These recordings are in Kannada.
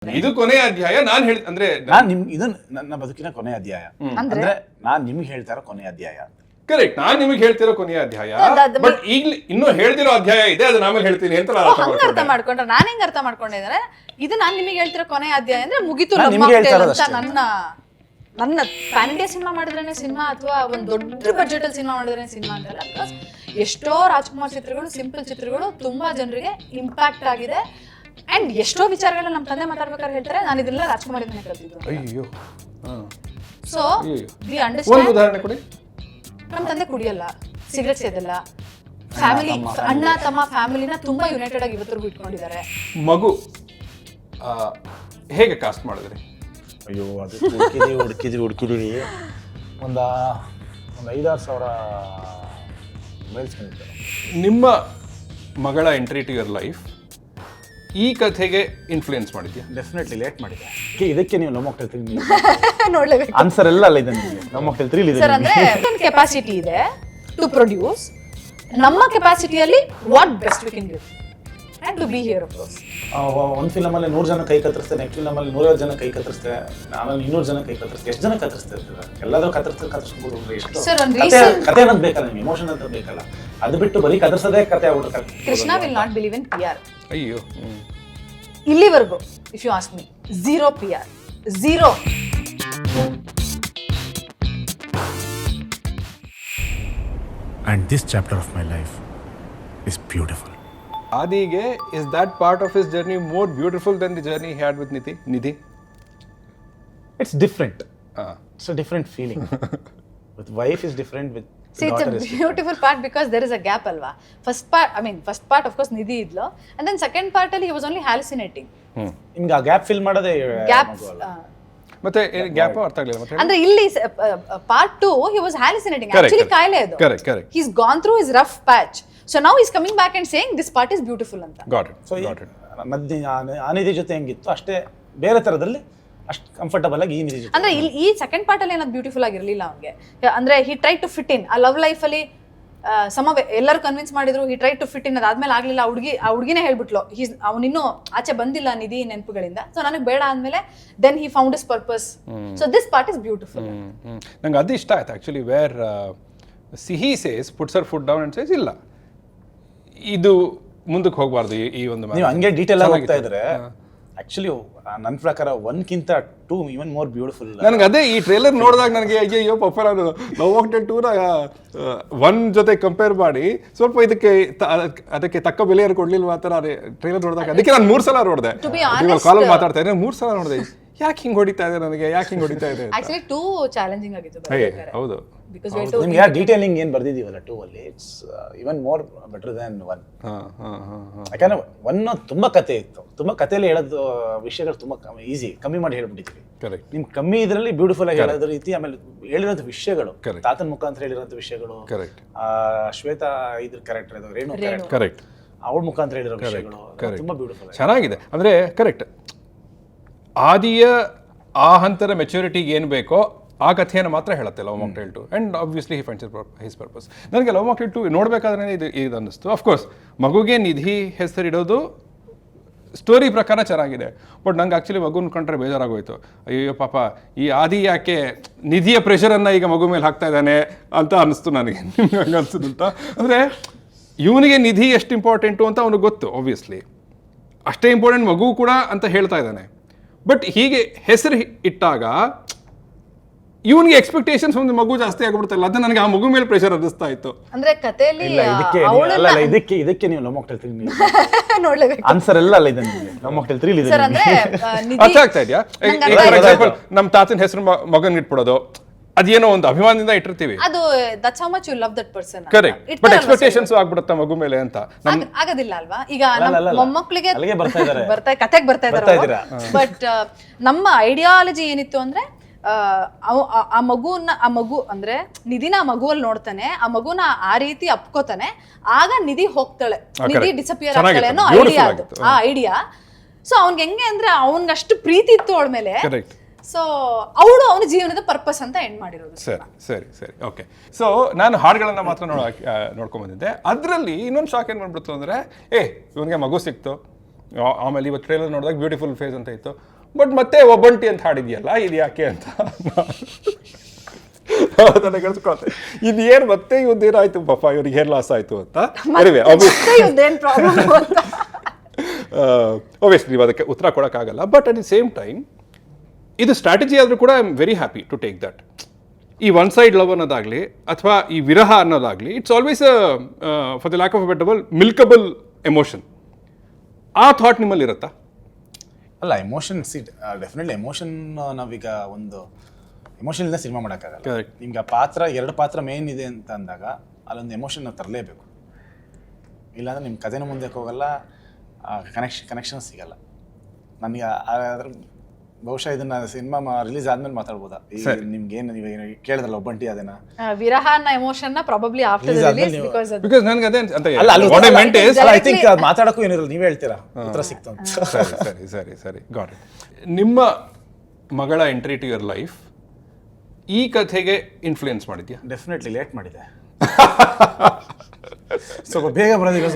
ಇದು ಕೊನೆಯ ಅಧ್ಯಾಯ. ನಾನು ಹೇಳಿ ಅಂದ್ರೆ ಇದು ನನ್ನ ಬದುಕಿನ ಕೊನೆಯ ಅಧ್ಯಾಯ ಅಂದ್ರೆ ನಾನ್ ನಿಮ್ಗೆ ಹೇಳ್ತಾ ಇರೋ ಕೊನೆಯ ಅಧ್ಯಾಯ. ಕರೆಕ್ಟ್, ನಾನ್ ನಿಮಗೆ ಹೇಳ್ತಿರೋ ಕೊನೆಯ ಅಧ್ಯಾಯ. ಬಟ್ ಈಗ್ಲಿ ಇನ್ನೂ ಹೇಳ್ತಿರೋ ಅಧ್ಯಾಯ ಇದೆ, ಅದನ್ನ ಆಮೇಲೆ ಹೇಳ್ತೀನಿ ಅಂತ ಹಂಗ ಅರ್ಥ ಮಾಡ್ಕೊಂಡ್ರೆ ನಾನು ಹೆಂಗ್ ಅರ್ಥ ಮಾಡ್ಕೊಂಡಿದ್ದಾರೆ, ಇದು ನಾನ್ ನಿಮಗೆ ಹೇಳ್ತಿರೋ ಕೊನೆಯ ಅಧ್ಯಾಯ ಅಂದ್ರೆ ಮುಗಿತು ಅಂತ ನನ್ನ ಪ್ಯಾನ್ ಇಂಡಿಯಾ ಸಿನಿಮಾ ಮಾಡಿದ್ರೇನೆ ಸಿನಿಮಾ ಅಥವಾ ಒಂದ್ ದೊಡ್ಡ ಬಜೆಟ್ ಅಲ್ಲಿ ಸಿನಿಮಾ ಮಾಡಿದ್ರೆ ಸಿನಿಮಾ ಅಂತಲ್ಲ. ಬಿಕಾಸ್ ಎಷ್ಟೋ ರಾಜ್ಕುಮಾರ್ ಚಿತ್ರಗಳು, ಸಿಂಪಲ್ ಚಿತ್ರಗಳು ತುಂಬಾ ಜನರಿಗೆ ಇಂಪ್ಯಾಕ್ಟ್ ಆಗಿದೆ. ಅಂಡ್ ಎಷ್ಟೋ ವಿಚಾರಗಳನ್ನ ನಮ್ಮ ತಂದೆ ಮಾತಾಡ್ಬೇಕಾದ್ರೆ ಹೇಳ್ತಾರೆ, ನಾನು ಇದೆಲ್ಲ ರಾಜ್ಕುಮಾರ್ ಇಂದನೇ ಕಲ್ತಿದ್ದು. ಅಯ್ಯೋ, ಸೊ ವಿ ಒಂದು ಅಂಡರ್ಸ್ಟ್ಯಾಂಡ್. ಉದಾಹರಣೆ ಕೊಡಿ. ನಮ್ಮ ತಂದೆ ಕುಡಿಯಲ್ಲ, ಸಿಗರೆಟ್ ಸೇದಲ್ಲ, ಫ್ಯಾಮಿಲಿ ಅಣ್ಣ ತಮ್ಮ ಫ್ಯಾಮಿಲಿನ ತುಂಬಾ ಯುನೈಟೆಡ್ ಆಗಿ ಇವತ್ತರೆಗೂ ಇಟ್ಕೊಂಡಿದ್ದಾರೆ. ಮಗು ಹೇಗೆ ಕಾಸ್ಟ್ ಮಾಡಿದ್ರಿ? ಅಯ್ಯೋ, ಅದು ಹುಡುಕಿದೀವಿ ಒಂದು 5-6 ಸಾವಿರ ಮೊಬೈಲ್ಸ್ ಬಂದಿತ್ತು. ನಿಮ್ಮ ಮಗಳ ಎಂಟ್ರಿ ಟು ಯುವರ್ ಲೈಫ್ ಈ ಕಥೆಗೆ ಇನ್ಫ್ಲೂಯೆನ್ಸ್ ಮಾಡಿದ್ಯಾ? ಡೆಫಿನೆಟ್ಲಿ ಲೇಟ್ ಮಾಡಿದೆ. ಇದಕ್ಕೆ ನೀವು ಲವ್ ಮಾಕ್ಟೇಲ್ 3 ನೋಡ್ಲೇಬೇಕು. ಆನ್ಸರ್ ಎಲ್ಲ ಅಲ್ಲ ಇದೆ ನಿಮಗೆ. ಲವ್ ಮಾಕ್ಟೇಲ್ 3 ಇದೆ ಸರ್. ಅಂದ್ರೆ ಕೆಪಾಸಿಟಿ ಇದೆ ಟು ಪ್ರೊಡ್ಯೂಸ್. ನಮ್ಮ ಕೆಪಾಸಿಟಿಯಲ್ಲಿ what best we can give and to be here. Of course ಒಂದು ಫಿಲಮ್ ಅಲ್ಲಿ 100 ಜನ ಕೈ ಕತ್ತರಿಸ್ತಾರೆ, ನೆಕ್ಸ್ಟ್ ಫಿಲಮ್ ಅಲ್ಲಿ 150 ಜನ ಕೈ ಕತ್ತರಿಸ್ತಾರೆ, ಆಮೇಲೆ 200 ಜನ ಕೈ ಕತ್ತರಿಸ್ತಾರೆ. ಎಷ್ಟು ಜನ ಕತ್ತರಿಸ್ತಾರೆ? ಎಲ್ಲಾದ್ರೂ ಕತ್ತರಿಸ್ಬೋದು. ಎಷ್ಟು ಕತೆ ಅನ್ನೋದು ಬೇಕಲ್ಲ, ನಿಮ್ಗೆ ಇಮೋಷನ್ ಅಂತ ಬೇಕಲ್ಲ. ಅದು ಬಿಟ್ಟು ಬರೀ ಕತ್ತರಿಸೋದೇ ಕತೆ ಆಗ್ಬಿಟ್ಟು Krishna will not believe in PR. ಅಯ್ಯೋ, ಇಲ್ಲಿವರೆಗೂ if you ask me, 0 PR, 0. And this chapter of my life is beautiful. Adige, is that part of his journey more beautiful than the journey he had with Nidhi? It's different. It's a different feeling. With wife is different, with See, it's a beautiful part because there is a gap, alva. First part of course Nidhi idlo, and then second part ಅಲ್ಲಿ he was only hallucinating. ನಿಮ್ಗೆ ಆ ಗ್ಯಾಪ್ ಫಿಲ್ ಮಾಡೋದೇ ಗ್ಯಾಪ್. ಮತ್ತೆ ಗ್ಯಾಪ್ ಅರ್ಥ ಆಗಲಿಲ್ಲ. ಮತ್ತೆ ಅಂದ್ರೆ ಇಲ್ಲಿ part 2 he was hallucinating. Actually ಕಾಯಿಲೆ ಅದು. Correct. He's gone through his rough patch. So now he's coming back and saying this part is beautiful ಅಂತ. Got it. ಮಧ್ಯ ಅನಿಧಿ ಜೊತೆ ಹೆಂಗಿತ್ತು ಅಷ್ಟೇ ಬೇರೆ ತರದಲ್ಲಿ ಅಷ್ಟು ಕಂಫರ್ಟಬಲ್ ಆಗಿ ಈ ನಿಧಿ ಜೊತೆ. ಅಂದ್ರೆ ಈ ಸೆಕೆಂಡ್ ಪಾರ್ಟ್ ಅಲ್ಲಿ ಏನದು ಬ್ಯೂಟಿಫುಲ್ ಆಗಿರ್ಲಿಲ್ಲ ಅವ್ನಿಗೆ. ಅಂದ್ರೆ he tried to fit in. ಆ ಲವ್ ಲೈಫ್ ಅಲ್ಲಿ ಎಲ್ಲರೂ ಕನ್ವಿನ್ಸ್ ಮಾಡಿದ್ರು, he tried to fit in. ಅದಾದ್ಮೇಲೆ ಆಗ್ಲಿಲ್ಲ. ಆ ಹುಡುಗಿನೇ ಹೇಳ್ಬಿಟ್ಲು, ಅವನಿನ್ನೂ ಆಚೆ ಬಂದಿಲ್ಲ ನಿಧಿ ನೆನಪುಗಳಿಂದ, ಸೊ ನನಗೆ ಬೇಡ ಅಂದ್ಮೇಲೆ then he found his purpose. So this part is beautiful. ನಂಗೆ ಅದು ಇಷ್ಟ ಆಯ್ತು ಆಕ್ಚುಲಿ, ವೇರ್ ಸಿಹಿ says puts Har foot down and says ಇಲ್ಲ, ಇದು ಮುಂದಕ್ಕೆ ಹೋಗಬಾರ್ದು. ಈ ಒಂದು ನೀವು ಹಂಗೆ ಡೀಟೇಲ್ ಆಗಿ ಹೋಗ್ತಾ ಇದ್ರೆ ಆಕ್ಚುಲಿ ನನ್ನ ಪ್ರಕಾರ 1ಕ್ಕಿಂತ 2 ಇವನ್ ಮೋರ್ ಬ್ಯೂಟಿಫುಲ್. ನನಗೆ ಅದೇ ಈ ಟ್ರೇಲರ್ ನೋಡಿದಾಗ ನನಗೆ ಅಯ್ಯೋ ಪಾಪ, ನಾನು ಲವ್ ಮಾಕ್ಟೇಲ್ 2 1 ಜೊತೆ ಕಂಪೇರ್ ಮಾಡಿ ಸ್ವಲ್ಪ ಅದಕ್ಕೆ ತಕ್ಕ ಬೆಲೆಯನ್ನು ಕೊಡ್ಲಿಲ್ವಾ ಅಂತ ನಾನು ಟ್ರೇಲರ್ ನೋಡಿದಾಗ, ಅದಕ್ಕೆ ನಾನು 3 ಸಲ ನೋಡಿದೆ. ಕಾಲಲ್ಲಿ ಮಾತಾಡ್ತಾ ಇದ್ದೆ 3 ಸಲ ನೋಡಿದೆ. ಯಾಕೆ ಹಿಂಗೆ ಹೊಡಿತಾ ಇದೆ ನನಗೆ, ಆಕ್ಚುಲಿ 2 ಚಾಲೆಂಜಿಂಗ್ ಆಗಿತ್ತು. ಹೌದು, ನಿಮ್ಗೆ ಯಾರು ಡೀಟೇಲಿಂಗ್ ಏನು ಬರ್ದಿದ್ದೀವಲ್ಲ 2 ಅಲ್ಲಿ, it's even more better than 1. ಯಾಕಂದ್ರೆ 1 ತುಂಬಾ ಕತೆ ಇತ್ತು, ತುಂಬಾ ಕಥೆಯಲ್ಲಿ ಹೇಳೋದು ವಿಷಯಗಳು ತುಂಬಾ ಕಮ್ಮಿ ಮಾಡಿ ಹೇಳ್ಬಿಟ್ಟಿದ್ವಿ. ನಿಮ್ ಕಮ್ಮಿ ಇದರಲ್ಲಿ ಬ್ಯೂಟಿಫುಲ್ ಆಗಿ ಹೇಳೋದ್ರ ರೀತಿ, ಆಮೇಲೆ ಹೇಳಿರೋಂಥ ವಿಷಯಗಳು, ತಾತನ ಮುಖಾಂತರ ಹೇಳಿರೋಂಥ ವಿಷಯಗಳು, ಶ್ವೇತಾ ಇದ್ರ ಕ್ಯಾರೆಕ್ಟರ್ ಇದು ರೇಣು ಕರೆಕ್ಟ್, ಅವಳ ಮುಖಾಂತರ ಹೇಳಿರೋ ವಿಷಯಗಳು ತುಂಬಾ ಬ್ಯೂಟಿಫುಲ್ ಚೆನ್ನಾಗಿದೆ. ಅಂದ್ರೆ ಕರೆಕ್ಟ್, ಆದಿಯ ಆ ಹಂತದ ಮೆಚುರಿಟಿಗೆ ಏನು ಬೇಕೋ ಆ ಕಥೆಯನ್ನು ಮಾತ್ರ ಹೇಳುತ್ತೆ love mocktail 2. And obviously he finds his purpose. ನನಗೆ ಲವ್ ಮಾಕ್ಟೇಲ್ 2 ನೋಡಬೇಕಾದ್ರೆ ಇದು ಅನ್ನಿಸ್ತು. ಅಫ್ಕೋರ್ಸ್ ಮಗುಗೆ ನಿಧಿ ಹೆಸರಿಡೋದು ಸ್ಟೋರಿ ಪ್ರಕಾರ ಚೆನ್ನಾಗಿದೆ, ಬಟ್ ನಂಗೆ ಆ್ಯಕ್ಚುಲಿ ಮಗುನ ಕಂಡ್ರೆ ಬೇಜಾರಾಗೋಯ್ತು. ಅಯ್ಯೋ ಪಾಪ, ಈ ಆದಿ ಯಾಕೆ ನಿಧಿಯ ಪ್ರೆಷರನ್ನು ಈಗ ಮಗು ಮೇಲೆ ಹಾಕ್ತಾ ಇದ್ದಾನೆ ಅಂತ ಅನ್ನಿಸ್ತು ನನಗೆ. ನಿಮ್ಗೆ ಹಂಗೆ ಅನಿಸುತ್ತಂತ? ಅಂದರೆ ಇವನಿಗೆ ನಿಧಿ ಎಷ್ಟು ಇಂಪಾರ್ಟೆಂಟು ಅಂತ ಅವನಿಗೆ ಗೊತ್ತು, ಆಬ್ವಿಯಸ್ಲಿ ಅಷ್ಟೇ ಇಂಪಾರ್ಟೆಂಟ್ ಮಗು ಕೂಡ ಅಂತ ಹೇಳ್ತಾ ಇದ್ದಾನೆ. ಬಟ್ ಹೀಗೆ ಹೆಸರು ಇಟ್ಟಾಗ ಇವನಿಗೆ ಎಕ್ಸ್ಪೆಕ್ಟೇಷನ್ಸ್ ಒಂದು ಮಗು ಜಾಸ್ತಿ ಆಗ್ಬಿಡ್ತಲ್ಲ, ಅದು ನನಗೆ ಆ ಮಗು ಮೇಲೆ ಪ್ರೆಷರ್ ಅನ್ನಿಸ್ತಾ ಇತ್ತು. ಅಂದ್ರೆ ಕಥೆಯಲ್ಲಿ ಇದಕ್ಕೆ ನೀವು ಲವ್ ಮಾಕ್ಟೇಲ್ 3 ನೋಡ್ಲೇಬೇಕು. ಆನ್ಸರ್ ಎಲ್ಲ ಅಲ್ಲ ಇದೆ ನಿಮಗೆ. ಲವ್ ಮಾಕ್ಟೇಲ್ 3 ಇದೆ. ಅರ್ಥ ಆಗ್ತಾ ಇದೆಯಾ? ಫಾರ್ ಎಕ್ಸಾಂಪಲ್ ನಮ್ಮ ತಾತನ ಹೆಸರು ಮಗನ್ ಇಟ್ಬಿಡೋದು, ಅದೇನೋ ಒಂದು ಅಭಿಮಾನದಿಂದ ಇಟ್ಟಿರ್ತೀವಿ, ಅದು that's how much you love that person. Correct. But expectations ಆಗ್ಬಿಡುತ್ತೆ ಮಗು ಮೇಲೆ ಅಂತ ಆಗೋದಿಲ್ಲ ಅಲ್ವಾ? ಈಗ ನಮ್ಮ ಮೊಮ್ಮಕ್ಕಳಿಗೆ ಕಥೆಗೆ ಬರ್ತಾ ಇದ್ದಾರೆ. ಬಟ್ ನಮ್ಮ ಐಡಿಯಾಲಜಿ ಏನಿತ್ತು ಅಂದ್ರೆ, ಆ ಮಗು ಅಂದ್ರೆ ನಿಧಿನ ಆ ಮಗುವಲ್ಲಿ ನೋಡ್ತಾನೆ, ಆ ಮಗುನ ಆ ರೀತಿ ಅಪ್ಕೋತಾನೆ, ಆಗ ನಿಧಿ ಹೋಗ್ತಾಳೆ, ನಿಧಿ ಡಿಸಪಿಯರ್ ಆಗ್ತಾಳೆ ಅನ್ನೋ ಐಡಿಯಾ. ಅದು ಆ ಐಡಿಯಾ. ಸೊ ಅವ್ನ್ಗೆ ಹೆಂಗೆ ಅಂದ್ರೆ ಅವನ್ಗಷ್ಟು ಪ್ರೀತಿ ಇತ್ತು ಅವಳ ಮೇಲೆ, ಸೊ ಅವಳು ಅವನ ಜೀವನದ ಪರ್ಪಸ್ ಅಂತ ಎಂಡ್ ಮಾಡಿರೋದು. ಸರಿ ಓಕೆ. ಸೊ ನಾನು ಹಾಡುಗಳನ್ನ ಮಾತ್ರ ನೋಡ್ಕೊಂಡ್ ಬಂದಿದ್ದೆ. ಅದರಲ್ಲಿ ಇನ್ನೊಂದು ಶಾಕ್ ಏನ್ ಮಾಡ್ಬಿಡ್ತು ಅಂದ್ರೆ, ಇವನಿಗೆ ಮಗು ಸಿಕ್ತು, ಆಮೇಲೆ ಇವತ್ತು ಟ್ರೇಲರ್ ನೋಡಿದಾಗ ಬ್ಯೂಟಿಫುಲ್ ಫೇಸ್ ಅಂತ ಇತ್ತು, ಬಟ್ ಮತ್ತೆ ಒಬ್ಬಂಟಿ ಅಂತ ಹಾಡಿದ್ಯಲ್ಲ ಇದು ಯಾಕೆ ಅಂತ ನನಗೆ ಅನ್ಸ್ಕೊಳ್ತೆ ಇದು ಏನು ಮತ್ತೆ ಇವ್ರದ್ದೇನಾಯ್ತು ಪಾಪ ಇವ್ರಿಗೆ ಹೇರ್ ಲಾಸ್ ಆಯಿತು ಅಂತ. ಒಬ್ವಿಯಸ್ಲಿ ನೀವು ಅದಕ್ಕೆ ಉತ್ತರ ಕೊಡೋಕ್ಕಾಗಲ್ಲ, but at the same time ಇದು ಸ್ಟ್ರಾಟಜಿ ಆದರೂ ಕೂಡ I am very happy to take that. ಈ ಒನ್ ಸೈಡ್ ಲವ್ ಅನ್ನೋದಾಗಲಿ ಅಥವಾ ಈ ವಿರಹ ಅನ್ನೋದಾಗಲಿ it's always for the lack of ಬೆಟಬಲ್ ಮಿಲ್ಕಬಲ್ ಎಮೋಷನ್. ಆ ಥಾಟ್ ನಿಮ್ಮಲ್ಲಿ ಇರುತ್ತಾ? ಅಲ್ಲ, ಎಮೋಷನ್ ಡೆಫಿನೆಟ್ಲಿ ಎಮೋಷನ್. ನಾವೀಗ ಒಂದು ಎಮೋಷನ್ ಇಲ್ಲದೆ ಸಿನಿಮಾ ಮಾಡೋಕ್ಕಾಗಲ್ಲ. ನಿಮ್ಗೆ ಆ ಪಾತ್ರ 2 ಪಾತ್ರ ಮೇನ್ ಇದೆ ಅಂತ ಅಂದಾಗ ಅಲ್ಲೊಂದು ಎಮೋಷನ್ ನಾವು ತರಲೇಬೇಕು. ಇಲ್ಲಾಂದ್ರೆ ನಿಮ್ಮ ಕಥೆನೂ ಮುಂದಕ್ಕೆ ಹೋಗಲ್ಲ, ಕನೆಕ್ಷನ್ ಸಿಗಲ್ಲ. ನನಗೆ ಅದ್ರ ಬಹುಶಃ ಇದನ್ನ ಸಿನಿಮಾ ರಿಲೀಸ್ ಆದ್ಮೇಲೆ ಮಾತಾಡ್ಬೋದಾ? ನಿಮ್ಗೆ ಏನು ನೀವು ಕೇಳಿದ್ರಲ್ಲ ಒಬ್ಬಂಟಿ ಅದನ್ನ ವಿರಹ ಅನ್ನೋ ಎಮೋಷನ್ ನ probably after the release because ನನಗೆ ಅದೇ ಅಂತ what I made is I think ಅದು ಮಾತಾಡೋಕ್ಕೂ ಏನಿರಲ್ಲ, ನೀವೇ ಹೇಳ್ತೀರಾ ಉತ್ತರ ಸಿಕ್ತು ಅಂತ. ಸರಿ ಗಾಟ್ ಇಟ್. ನಿಮ್ಮ ಮಗಳ ಎಂಟ್ರಿ ಟು ಯುವರ್ ಲೈಫ್ ಈ ಕಥೆಗೆ ಇನ್ಫ್ಲೂಯೆನ್ಸ್ ಮಾಡಿದ್ಯಾ? ಡೆಫಿನೆಟ್ಲಿ ಲೇಟ್ ಮಾಡಿದೆ, ಸ್ವಲ್ಪ ಬೇಗ ಬರೋದಿಲ್ಲ.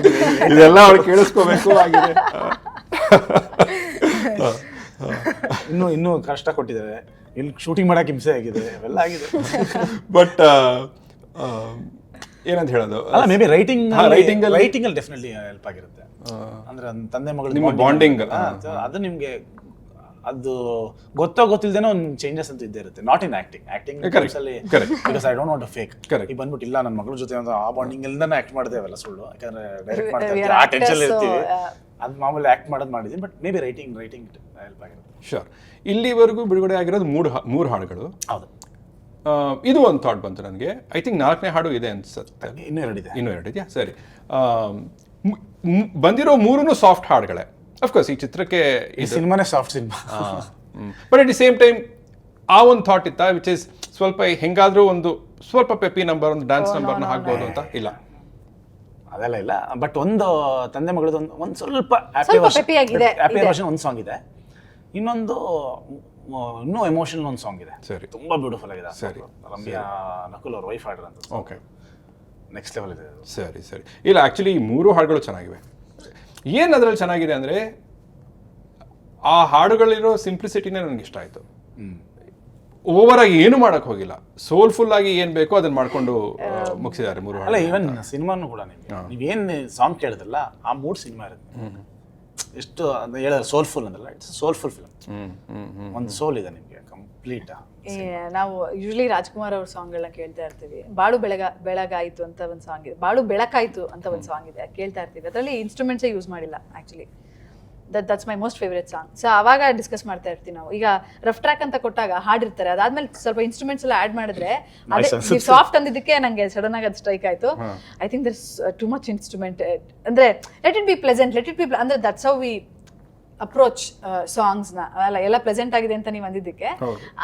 ಇದೆಲ್ಲ ಅವ್ರು ಕೇಳಿಸ್ಕೋಬೇಕು ಆಗಿದೆ. ಇನ್ನೂ ಕಷ್ಟ ಕೊಟ್ಟಿದ್ದಾರೆ, ಇಲ್ಲಿ ಶೂಟಿಂಗ್ ಮಾಡಕ್ಕೆ ಹಿಂಸೆ ಆಗಿದೆ, ಅವೆಲ್ಲ ಆಗಿದೆ. ಬಟ್ ಏನಂತ ಹೇಳೋದು, ಅಲ್ಲ ಮೇ ಬಿ ರೈಟಿಂಗ್ ಅಲ್ಲಿ ಡೆಫಿನೆಟ್ಲಿ ಹೆಲ್ಪ್ ಆಗಿರುತ್ತೆ. ಅಂದ್ರೆ ತಂದೆ ಮಗಳು ನಿಮ್ಮ ಬಾಂಡಿಂಗ್ ಅದು ನಿಮ್ಗೆ ಅದು ಗೊತ್ತಿಲ್ದೇನೋ ಒಂದು ಚೇಂಜಸ್ ಅಂತ ಇದ್ದೇ ಇರುತ್ತೆ. Not in acting because I don't want to fake. ಈಗ ಬಂದ್ಬಿಟ್ಟು ಇಲ್ಲ ನನ್ನ ಮಗಳ ಜೊತೆ ಆ ಬಾಂಡಿಂಗ್ ಎಲ್ಲ ಆಕ್ಟ್ ಮಾಡಿದೆ, ಅವೆಲ್ಲ ಸುಳ್ಳು. ಯಾಕಂದ್ರೆ ಡೈರೆಕ್ಟ್ ಮಾಡ್ತಾ ಇರ್ತೀವಿ, ಆ ಟೆನ್ಷನ್ ಇರ್ತೀವಿ, ಅದು ಮಾಮೂಲಿ ಆಕ್ಟ್ ಮಾಡಿದ್ದೀನಿ. But may be writing help ಆಗಿರುತ್ತೆ. ಶೋರ್. ಇಲ್ಲಿವರೆಗೂ ಬಿಡುಗಡೆ ಆಗಿರೋದು 3 ಹಾಡುಗಳು. ಹೌದು. ಇದು ಒಂದು ಥಾಟ್ ಬಂತು ನನಗೆ. ಐ ಥಿಂಕ್ 4ನೇ ಹಾಡು ಇದೆ ಅನ್ಸುತ್ತೆ. ಇನ್ನೂ 2 ಇದೆಯಾ? ಸರಿ. ಬಂದಿರೋ 3 ಸಾಫ್ಟ್ ಹಾಡುಗಳೇ. ಅಫ್ಕೋರ್ಸ್ ಈ ಚಿತ್ರಕ್ಕೆ ಈ ಸಿನಿಮಾನೇ soft cinema. But at the same time ಆ ಒಂದು ಥಾಟ್ ಇತ್ತಾ ವಿಚ್ ಇಸ್ ಸ್ವಲ್ಪ ಹೆಂಗಾದ್ರೂ ಒಂದು ಸ್ವಲ್ಪ ಪೆಪ್ಪಿ ನಂಬರ್, ಒಂದು ಡ್ಯಾನ್ಸ್ ನಂಬರ್ನ ಹಾಕ್ಬೋದು ಅಂತ? ಇಲ್ಲ, ಅದೆಲ್ಲ ಇಲ್ಲ. ಬಟ್ ಒಂದು ತಂದೆ ಮಗಳದ್ದು ಒಂದು ಸ್ವಲ್ಪ ಹ್ಯಾಪಿ ವರ್ಷನ್ ಒಂದು ಸಾಂಗ್ ಇದೆ. ಇನ್ನೊಂದು ಇನ್ನೂ ಎಮೋಷನಲ್ ಒಂದು ಸಾಂಗ್ ಇದೆ. ಸರಿ, ತುಂಬಾ ಬ್ಯೂಟಿಫುಲ್ ಆಗಿದೆ. ಸರಿ, ರಮ್ಯಾ ನಕುಲ್ ಅವ್ರ ವೈಫ್ ಆರ್ಡರ್ ಅಂತ. ಓಕೆ, ನೆಕ್ಸ್ಟ್ ಲೆವೆಲ್ ಇದೆ. ಸರಿ. ಇಲ್ಲ, ಆ್ಯಕ್ಚುಲಿ ಈ 3 ಹಾಡುಗಳು ಚೆನ್ನಾಗಿವೆ. ಏನು ಅದರಲ್ಲಿ ಚೆನ್ನಾಗಿದೆ ಅಂದರೆ ಆ ಹಾಡುಗಳಿರೋ ಸಿಂಪ್ಲಿಸಿಟಿನೇ ನನಗೆ ಇಷ್ಟ ಆಯಿತು. ಓವರ್ ಆಗಿ ಏನು ಮಾಡೋಕ್ಕೆ ಹೋಗಿಲ್ಲ, ಸೋಲ್ಫುಲ್ ಆಗಿ ಏನು ಬೇಕೋ ಅದನ್ನು ಮಾಡ್ಕೊಂಡು ಮುಗಿಸಿದ್ದಾರೆ 3 ಹಾಡು. ಅಲ್ಲ, ಈವನ್ ಸಿನಿಮಾನು ಕೂಡ ನೀವೇನು ಸಾಂಗ್ ಕೇಳಿದ್ರಲ್ಲ ಆ ಮೂಡ್ ಸಿನಿಮಾ ಇರುತ್ತೆ. ಎಷ್ಟು ಹೇಳಿದ್ರೆ ಸೋಲ್ಫುಲ್ ಅಂದ್ರಲ್ಲ, ಇಟ್ಸ್ ಸೋಲ್ಫುಲ್ ಫಿಲ್ಮ್. ಒಂದು ಸೋಲ್ ಇದೆ ನಿಮಗೆ ಕಂಪ್ಲೀಟ್. ನಾವು ಯೂಶಲಿ ರಾಜ್ಕುಮಾರ್ ಅವ್ರ ಸಾಂಗ್ಗಳನ್ನ ಕೇಳ್ತಾ ಇರ್ತೀವಿ. ಬಾಳು ಬೆಳಗಾಯಿತು ಅಂತ ಒಂದು ಸಾಂಗ್ ಇದೆ, ಬಾಳು ಬೆಳಕಾಯ್ತು ಅಂತ ಒಂದು ಸಾಂಗ್ ಇದೆ, ಕೇಳ್ತಾ ಇರ್ತೀವಿ. ಅದರಲ್ಲಿ ಇನ್ಸ್ಟ್ರೂಮೆಂಟ್ಸೇ ಯೂಸ್ ಮಾಡಿಲ್ಲ actually. That's my most favourite song. So ಅವಾಗ ಡಿಸ್ಕಸ್ ಮಾಡ್ತಾ ಇರ್ತೀವಿ ನಾವು. ಈಗ ರಫ್ ಟ್ರ್ಯಾಕ್ ಅಂತ ಕೊಟ್ಟಾಗ ಹಾಡಿರ್ತಾರೆ, ಅದಾದ್ಮೇಲೆ ಸ್ವಲ್ಪ ಇನ್ಸ್ಟ್ರೂಮೆಂಟ್ಸ್ ಎಲ್ಲ ಆ್ಯಡ್ ಮಾಡಿದ್ರೆ ಅದೇ ಸಾಫ್ಟ್ ಅಂದಿದ್ದಕ್ಕೆ ನಂಗೆ ಸಡನ್ ಆಗಿ ಅದು ಸ್ಟ್ರೈಕ್ ಆಯಿತು. I think there's too much instrument. ಅಂದರೆ let it be pleasant, let it be ಅಂದರೆ ದಟ್ಸ್ ಹೌ ವಿ ಅಪ್ರೋಚ್ ಸಾಂಗ್ಸ್ನ. ಅಲ್ಲ, ಎಲ್ಲ ಪ್ಲೆಸೆಂಟ್ ಆಗಿದೆ ಅಂತ ನೀವು ಅಂದಿದ್ದಕ್ಕೆ.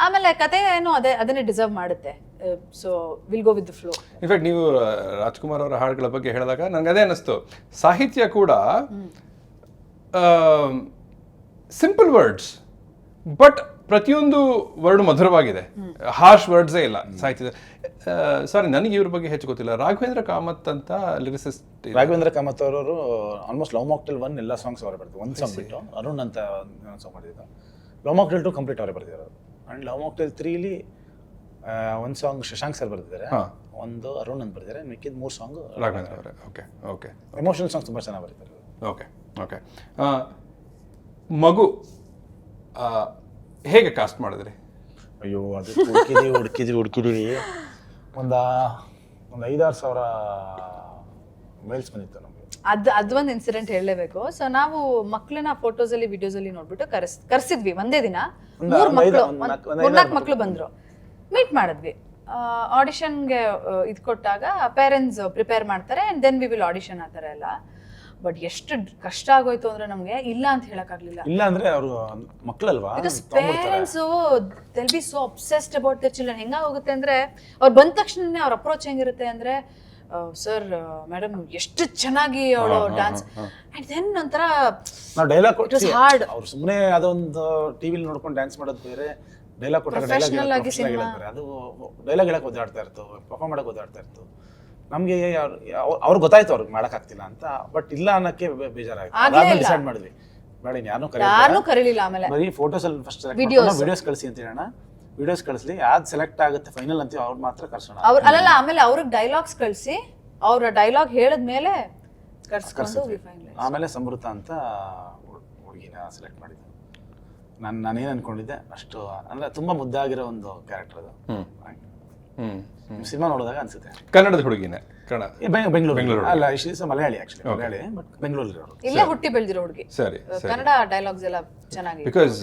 ಆಮೇಲೆ ಕತೆ ಏನು ಅದನ್ನೇ ಡಿಸರ್ವ್ ಮಾಡುತ್ತೆ. So will go with the flow. In fact ನೀವು ರಾಜ್ಕುಮಾರ್ ಅವರ ಹಾಡುಗಳ ಬಗ್ಗೆ ಹೇಳಿದಾಗ ನನಗೆ ಅದೇ ಅನ್ನಿಸ್ತು, ಸಾಹಿತ್ಯ ಕೂಡ ಸಿಂಪಲ್ ವರ್ಡ್ಸ್ ಬಟ್ ಪ್ರತಿಯೊಂದು ವರ್ಡ್ ಮಧುರವಾಗಿದೆ. ಹಾರ್ಶ್ ವರ್ಡ್ಸೇ ಇಲ್ಲ ಸಾಹಿತ್ಯದ. ಸಾರಿ, ನನಗೆ ಇವ್ರ ಬಗ್ಗೆ ಹೆಚ್ಚು ಗೊತ್ತಿಲ್ಲ. ರಾಘವೇಂದ್ರ ಕಾಮತ್ ಅಂತ ಲಿರಿಸಿಸ್ಟ್. ರಾಘವೇಂದ್ರ ಕಾಮತ್ ಅವರು ಆಲ್ಮೋಸ್ಟ್ ಲವ್ ಮಾಕ್ಟೇಲ್ 1 ಎಲ್ಲ ಸಾಂಗ್ಸ್ ಅವರೇ ಬರ್ತಾರೆ. ಒಂದು ಸಾಂಗ್ ಬಿಟ್ಟು ಅರುಣ್ ಅಂತ ಸಾಂಗ್ ಮಾಡಿದ್ರು. ಲವ್ ಮಾಕ್ಟೇಲ್ 2 ಕಂಪ್ಲೀಟ್ ಅವರೇ ಬರ್ತಿದ್ದಾರೆ. ಆ್ಯಂಡ್ ಲವ್ ಮಾಕ್ಟೇಲ್ 3 ಒಂದು ಸಾಂಗ್ ಶಶಾಂಕ್ ಸರ್ ಬರ್ತಿದ್ದಾರೆ, ಒಂದು ಅರುಣ್ ಅಂತ ಬರ್ತಿದ್ದಾರೆ, ಮಿಕ್ಕಿದ 3 ಸಾಂಗ್ ರಾಘವೇಂದ್ರ ಅವರೇ. ಓಕೆ. ಎಮೋಷನಲ್ ಸಾಂಗ್ಸ್ ತುಂಬ ಚೆನ್ನಾಗಿ ಬರ್ತಾರೆ. ಓಕೆ. ಮಗು ಹೇಗೆ ಕಾಸ್ಟ್ ಮಾಡಿದ್ರಿ? ಅಯ್ಯೋ, ಅದು ಹುಡುಕಿದೀವಿ ಒಂದು 5-6 ಸಾವಿರ ಮೇಲ್ಸ್ ಬಂದಿತ್ತು ನಮಗೆ. ಅದೊಂದು ಇನ್ಸಿಡೆಂಟ್ ಹೇಳಲೇಬೇಕು. ಸೊ ನಾವು ಮಕ್ಕಳನ್ನ ಫೋಟೋಸ್ ಅಲ್ಲಿ ವಿಡಿಯೋಸ್ ಅಲ್ಲಿ ನೋಡ್ಬಿಟ್ಟು ಕರ್ಸಿದ್ವಿ. ಒಂದೇ ದಿನ 4 ಮಕ್ಕಳು ಬಂದ್ರು, ಮೀಟ್ ಮಾಡಿದ್ವಿ. ಆಡಿಷನ್ಗೆ ಇದು ಕೊಟ್ಟಾಗ ಪೇರೆಂಟ್ಸ್ ಪ್ರಿಪೇರ್ ಮಾಡ್ತಾರೆ and then we will audition ಆ ಥರ ಎಲ್ಲ. ಬಟ್ ಎಷ್ಟು ಕಷ್ಟ ಆಗೋಯ್ತು ಅಂದ್ರೆ ನಮ್ಗೆ ಇಲ್ಲ ಅಂತ ಹೇಳಕ್ಕಾಗ್ಲಿಲ್ಲ. ಇಲ್ಲ ಅಂದ್ರೆ ಅವರು ಮಕ್ಕಳಲ್ವಾ, parents they will be so obsessed about their children. ಹೆಂಗಾಗುತ್ತೆ ಅಂದ್ರೆ ಅವ್ರು ಬಂದ ತಕ್ಷಣನೇ ಅವ್ರ ಅಪ್ರೋಚ್ ಹೆಂಗಿರುತ್ತೆ ಅಂದ್ರೆ, ಸರ್ ಮೇಡಮ್ ಎಷ್ಟು ಚೆನ್ನಾಗಿ ಅವಳು ಡ್ಯಾನ್ಸ್. ಅಂಡ್ ದೆನ್ ಒಂಥರ ನಾವು ಡೈಲಾಗ್ ಇಟ್ ವಾಸ್ ಹಾರ್ಡ್. ಅವ್ರು ಸುಮ್ಮನೆ ಅದೊಂದು ಟಿವಿಲಿ ನೋಡ್ಕೊಂಡು ಡ್ಯಾನ್ಸ್ ಮಾಡೋದು ಬೇರೆ, ಡೈಲಾಗ್ ಕೊಟ್ಟಾಗ ಅದು ಡೈಲಾಗ್ ಹೇಳಕ್ ಓದಾಡ್ತಾ ಇರ್ತು, ಪರ್ಫಾರ್ಮ್ ಮಾಡಕ್ ಓದಾಡ್ತಾ ಇರ್ತು. ನಮಗೆ ಅವ್ರಿಗೆ ಗೊತ್ತಾಯ್ತು ಅವ್ರಿಗೆ ಮಾಡೋಕ್ಕಾಗ್ತಿಲ್ಲ ಅಂತ. ಬಟ್ ಇಲ್ಲ ಅನ್ನೋಕ್ಕೆ ಬೇಜಾರಾಯ್ತು. ಅದಾದ್ಮೇಲೆ ಡಿಸೈಡ್ ಮಾಡಿದ್ವಿ, ಬೇಡ ಯಾರನ್ನೂ ಯಾರನ್ನೂ ಕರೀಲಿಲ್ಲ. ಆಮೇಲೆ ಬರೀ ಫೋಟೋಸ್ ಅಲ್ಲಿ ಫಸ್ಟ್ ವಿಡಿಯೋಸ್ ಕಳಿಸಿ ಅಂತ ಹೇಳೋಣ, ವಿಡಿಯೋಸ್ ಕಳಿಸ್ಲಿ, ಯಾವ್ದು ಸೆಲೆಕ್ಟ್ ಆಗುತ್ತೆ ಫೈನಲ್ ಅಂತೀವಿ ಅವ್ರು ಮಾತ್ರ ಕರ್ಸೋಣ. ಅಲ್ಲಲ್ಲ, ಆಮೇಲೆ ಅವ್ರಿಗೆ ಡೈಲಾಗ್ಸ್ ಕಳಿಸಿ ಅವ್ರ ಡೈಲಾಗ್ ಹೇಳಿದ್ಮೇಲೆ ಕರ್ಸ್ಕೊಂಡು ಆಮೇಲೆ ಸಮೃತ ಅಂತ ಹುಡುಗಿನ ಸೆಲೆಕ್ಟ್ ಮಾಡಿದ್ದು. ನಾನೇನು ಅನ್ಕೊಂಡಿದ್ದೆ ಅಷ್ಟು ಅಂದ್ರೆ ತುಂಬಾ ಮುದ್ದಾಗಿರೋ ಒಂದು ಕ್ಯಾರೆಕ್ಟರ್ ಅದು. ಸಿನಿಮಾ ನೋಡಿದಾಗ ಅನ್ಸುತ್ತೆ ಕನ್ನಡದ ಹುಡುಗಿನೇ. ಬೆಂಗಳೂರು ಅಲ್ಲ, ಇಷ್ಟು ಮಲಯಾಳಿ ಆಕ್ಚುಲಿ, ಮಲಯಾಳಿ ಬಟ್ ಬೆಂಗಳೂರಲ್ಲಿ ಇಲ್ಲೇ ಹುಟ್ಟಿ ಬೆಳೆದಿರೋ ಹುಡುಗಿ. ಸರಿ, ಕನ್ನಡ ಡೈಲಾಗ್ಸ್ ಎಲ್ಲ ಚೆನ್ನಾಗಿ. ಬಿಕಾಸ್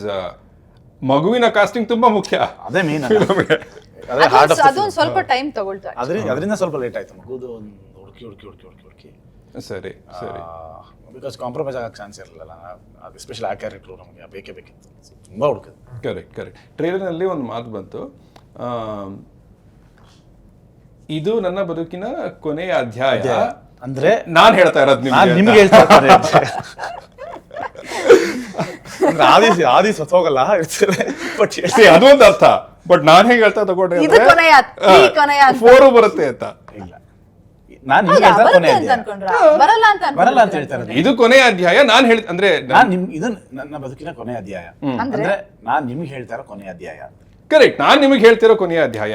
ಮಗುವಿನ ಕಾಸ್ಟಿಂಗ್ ತುಂಬಾ ಮುಖ್ಯ. ಅದೇ ಮೇನ್, ಅದೊಂದು ಸ್ವಲ್ಪ ಟೈಮ್ ತಗೊಳ್ತಾ, ಅದರಿಂದ ಸ್ವಲ್ಪ ಲೇಟ್ ಆಯ್ತು ಮಗುದು ಒಂದು ಹುಡುಕಿ. ಸರಿ ಸರಿ. ಬಿಕಾಸ್ ಕಾಂಪ್ರಮೈಸ್ ಆಗಕ್ಕೆ ಚಾನ್ಸ್ ಇರಲಿಲ್ಲ, ಅದು ಎಸ್ಪೆಷಲಿ ಆ ಕ್ಯಾರೆಕ್ಟ್ರು ನಮಗೆ ಬೇಕಿತ್ತು, ತುಂಬ ಹುಡುಕಿದ್ದು. ಕರೆಕ್ಟ್. ಟ್ರೈಲರ್ನಲ್ಲಿ ಒಂದು ಮಾತು ಬಂತು, ಇದು ನನ್ನ ಬದುಕಿನ ಕೊನೆಯ ಅಧ್ಯಾಯ ಅಂದ್ರೆ ನಾನು ಹೇಳ್ತಾ ಇರೋದು ನಿಮ್ಗೆ ಹೇಳ್ತಾ ಆದಿ ಸತ್ತೋಗಲ್ಲ ಬಟ್ ಅದು ಒಂದು ಅರ್ಥ. ಬಟ್ ನಾನ್ ಹೇಗೆ ಹೇಳ್ತಾ ತಗೊಂಡ್ರೆ ಇದು ಕೊನೆಯ 4 ಬರುತ್ತೆ ಅಂತ. ಇಲ್ಲ, ನಾನು ನಿಮ್ಗೆ ಹೇಳ್ತಾ ಕೊನೆಯ ಬರಲ್ಲ ಅಂತ ಹೇಳ್ತಾರೆ. ಇದು ಕೊನೆಯ ಅಧ್ಯಾಯ ನಾನು ಹೇಳಿ ಅಂದ್ರೆ ಇದು ನನ್ನ ಬದುಕಿನ ಕೊನೆಯ ಅಧ್ಯಾಯ ಅಂದ್ರೆ ನಾನು ನಿಮ್ಗೆ ಹೇಳ್ತಾ ಇರೋ ಕೊನೆಯ ಅಧ್ಯಾಯ. ಕರೆಕ್ಟ್, ನಾನ್ ನಿಮಗೆ ಹೇಳ್ತಿರೋ ಕೊನೆಯ ಅಧ್ಯಾಯ.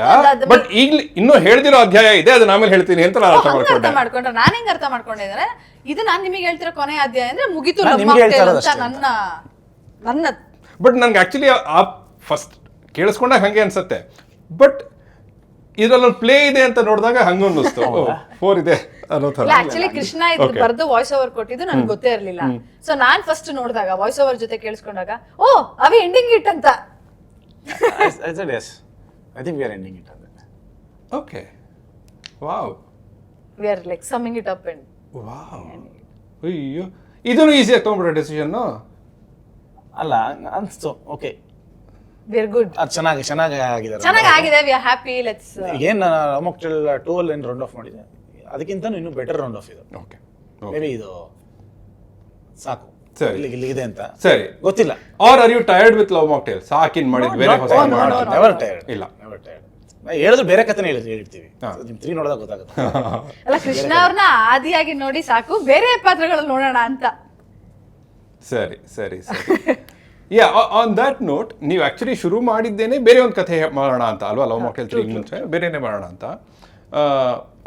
ಬಟ್ ಈಗ ಇನ್ನೂ ಹೇಳ್ದಿರೋ ಅಧ್ಯಾಯ ಇದೆ, ಅದನ್ನ ಆಮೇಲೆ ಹೇಳ್ತೀನಿ ಅಂತ ನಾನು ಅರ್ಥ ಮಾಡ್ಕೊಂಡ್ರೆ. ನಾನು ಹೆಂಗ್ ಅರ್ಥ ಮಾಡ್ಕೊಂಡಿದ್ರೆ, ಇದು ನಾನ್ ನಿಮಗೆ ಹೇಳ್ತಿರೋ ಕೊನೆಯ ಅಧ್ಯಾಯ ಅಂದ್ರೆ ಮುಗಿತು ನನ್ನ. ಬಟ್ ನನ್ಗೆ ಆಕ್ಚುಲಿ ಆ ಫಸ್ಟ್ ಕೇಳಿಸ್ಕೊಂಡಾಗ ಹಂಗೆ ಅನ್ಸುತ್ತೆ, ಬಟ್ ಇದ್ರಲ್ಲಿ ಪ್ಲೇ ಇದೆ ಅಂತ ನೋಡಿದಾಗ ಹಂಗ ಅನ್ನಿಸ್ತು 4 ಇದೆ ಅನ್ನೋ ತರ. ಆಕ್ಚುಲಿ ಕೃಷ್ಣ ಇದು ಬರ್ದು ವಾಯ್ಸ್ ಓವರ್ ಕೊಟ್ಟಿದ್ದು ನನ್ಗೆ ಗೊತ್ತೇ ಇರ್ಲಿಲ್ಲ. ಸೊ ನಾನ್ ಫಸ್ಟ್ ನೋಡಿದಾಗ ವಾಯ್ಸ್ ಓವರ್ ಜೊತೆ ಕೇಳಿಸ್ಕೊಂಡಾಗ ಓ ಅವಿ ಎಂಡಿಂಗ್ ಇಟ್ ಅಂತ. I said yes. I think we are ending it. Okay. Wow. We are like summing it up and. Wow. ಅಯ್ಯೋ, ಇದನ್ನು ಈಸಿ ಆಗಿ ತಗೊಂಡ್ಬಿಡೋ ಡೆಸಿಷನ್ ಅಲ್ಲ ಅನ್ಸ್ತು. Okay, we are good. ಅದು ಚೆನ್ನಾಗಿ ಆಗಿದೆ. We are happy. Let's. ಏನು ಅಮೋಕ್ಟೆಲ್ 2 ಅಲ್ಲಿ ರೌಂಡ್ ಆಫ್ ಮಾಡಿದೆ, ಅದಕ್ಕಿಂತ ಇನ್ನೂ ಬೆಟರ್ ರೌಂಡ್ ಆಫ್ ಇದು. ಓಕೆ, ಮೇ ಬಿ ಇದು ಸಾಕು ಇಲ್ಲಿಗಿದೆ ಅಂತ ಸರಿ ಗೊತ್ತಿಲ್ಲ. Are are you tired with Love Mocktail? ಸಾಕಿನ್ ಮಾಡಿದ್ ಬೇರೆ ಹೊಸ ನೆವರ್ ಟೈರ್ಡ್. ಇಲ್ಲ, ನೆವರ್ ಟೈರ್ಡ್. ಹೇಳಿದ್ರೆ ಬೇರೆ ಕಥೆನೇ ಹೇಳಿರ್ತೀವಿ, ನಿಮ್ 3 ನೋಡಿದಾಗ ಗೊತ್ತಾಗುತ್ತೆ. ಅಲ್ಲ, ಕೃಷ್ಣ ಅವ್ರನ್ನ ಆದಿಯಾಗಿ ನೋಡಿ ಸಾಕು, ಬೇರೆ ಪಾತ್ರಗಳು ನೋಡೋಣ ಅಂತ. ಸರಿ ಸರಿ ಸರಿ. ಯಾ, ಆನ್ ದಟ್ ನೋಟ್, ನೀವು ಆಕ್ಚುಲಿ ಶುರು ಮಾಡಿದ್ದೇನೆ ಬೇರೆ ಒಂದು ಕಥೆ ಮಾಡೋಣ ಅಂತ ಅಲ್ವಾ? ಲವ್ ಮಾಕ್ಟೇಲ್ 3 ಮುಂಚೆ ಬೇರೆನೇ ಮಾಡೋಣ ಅಂತ.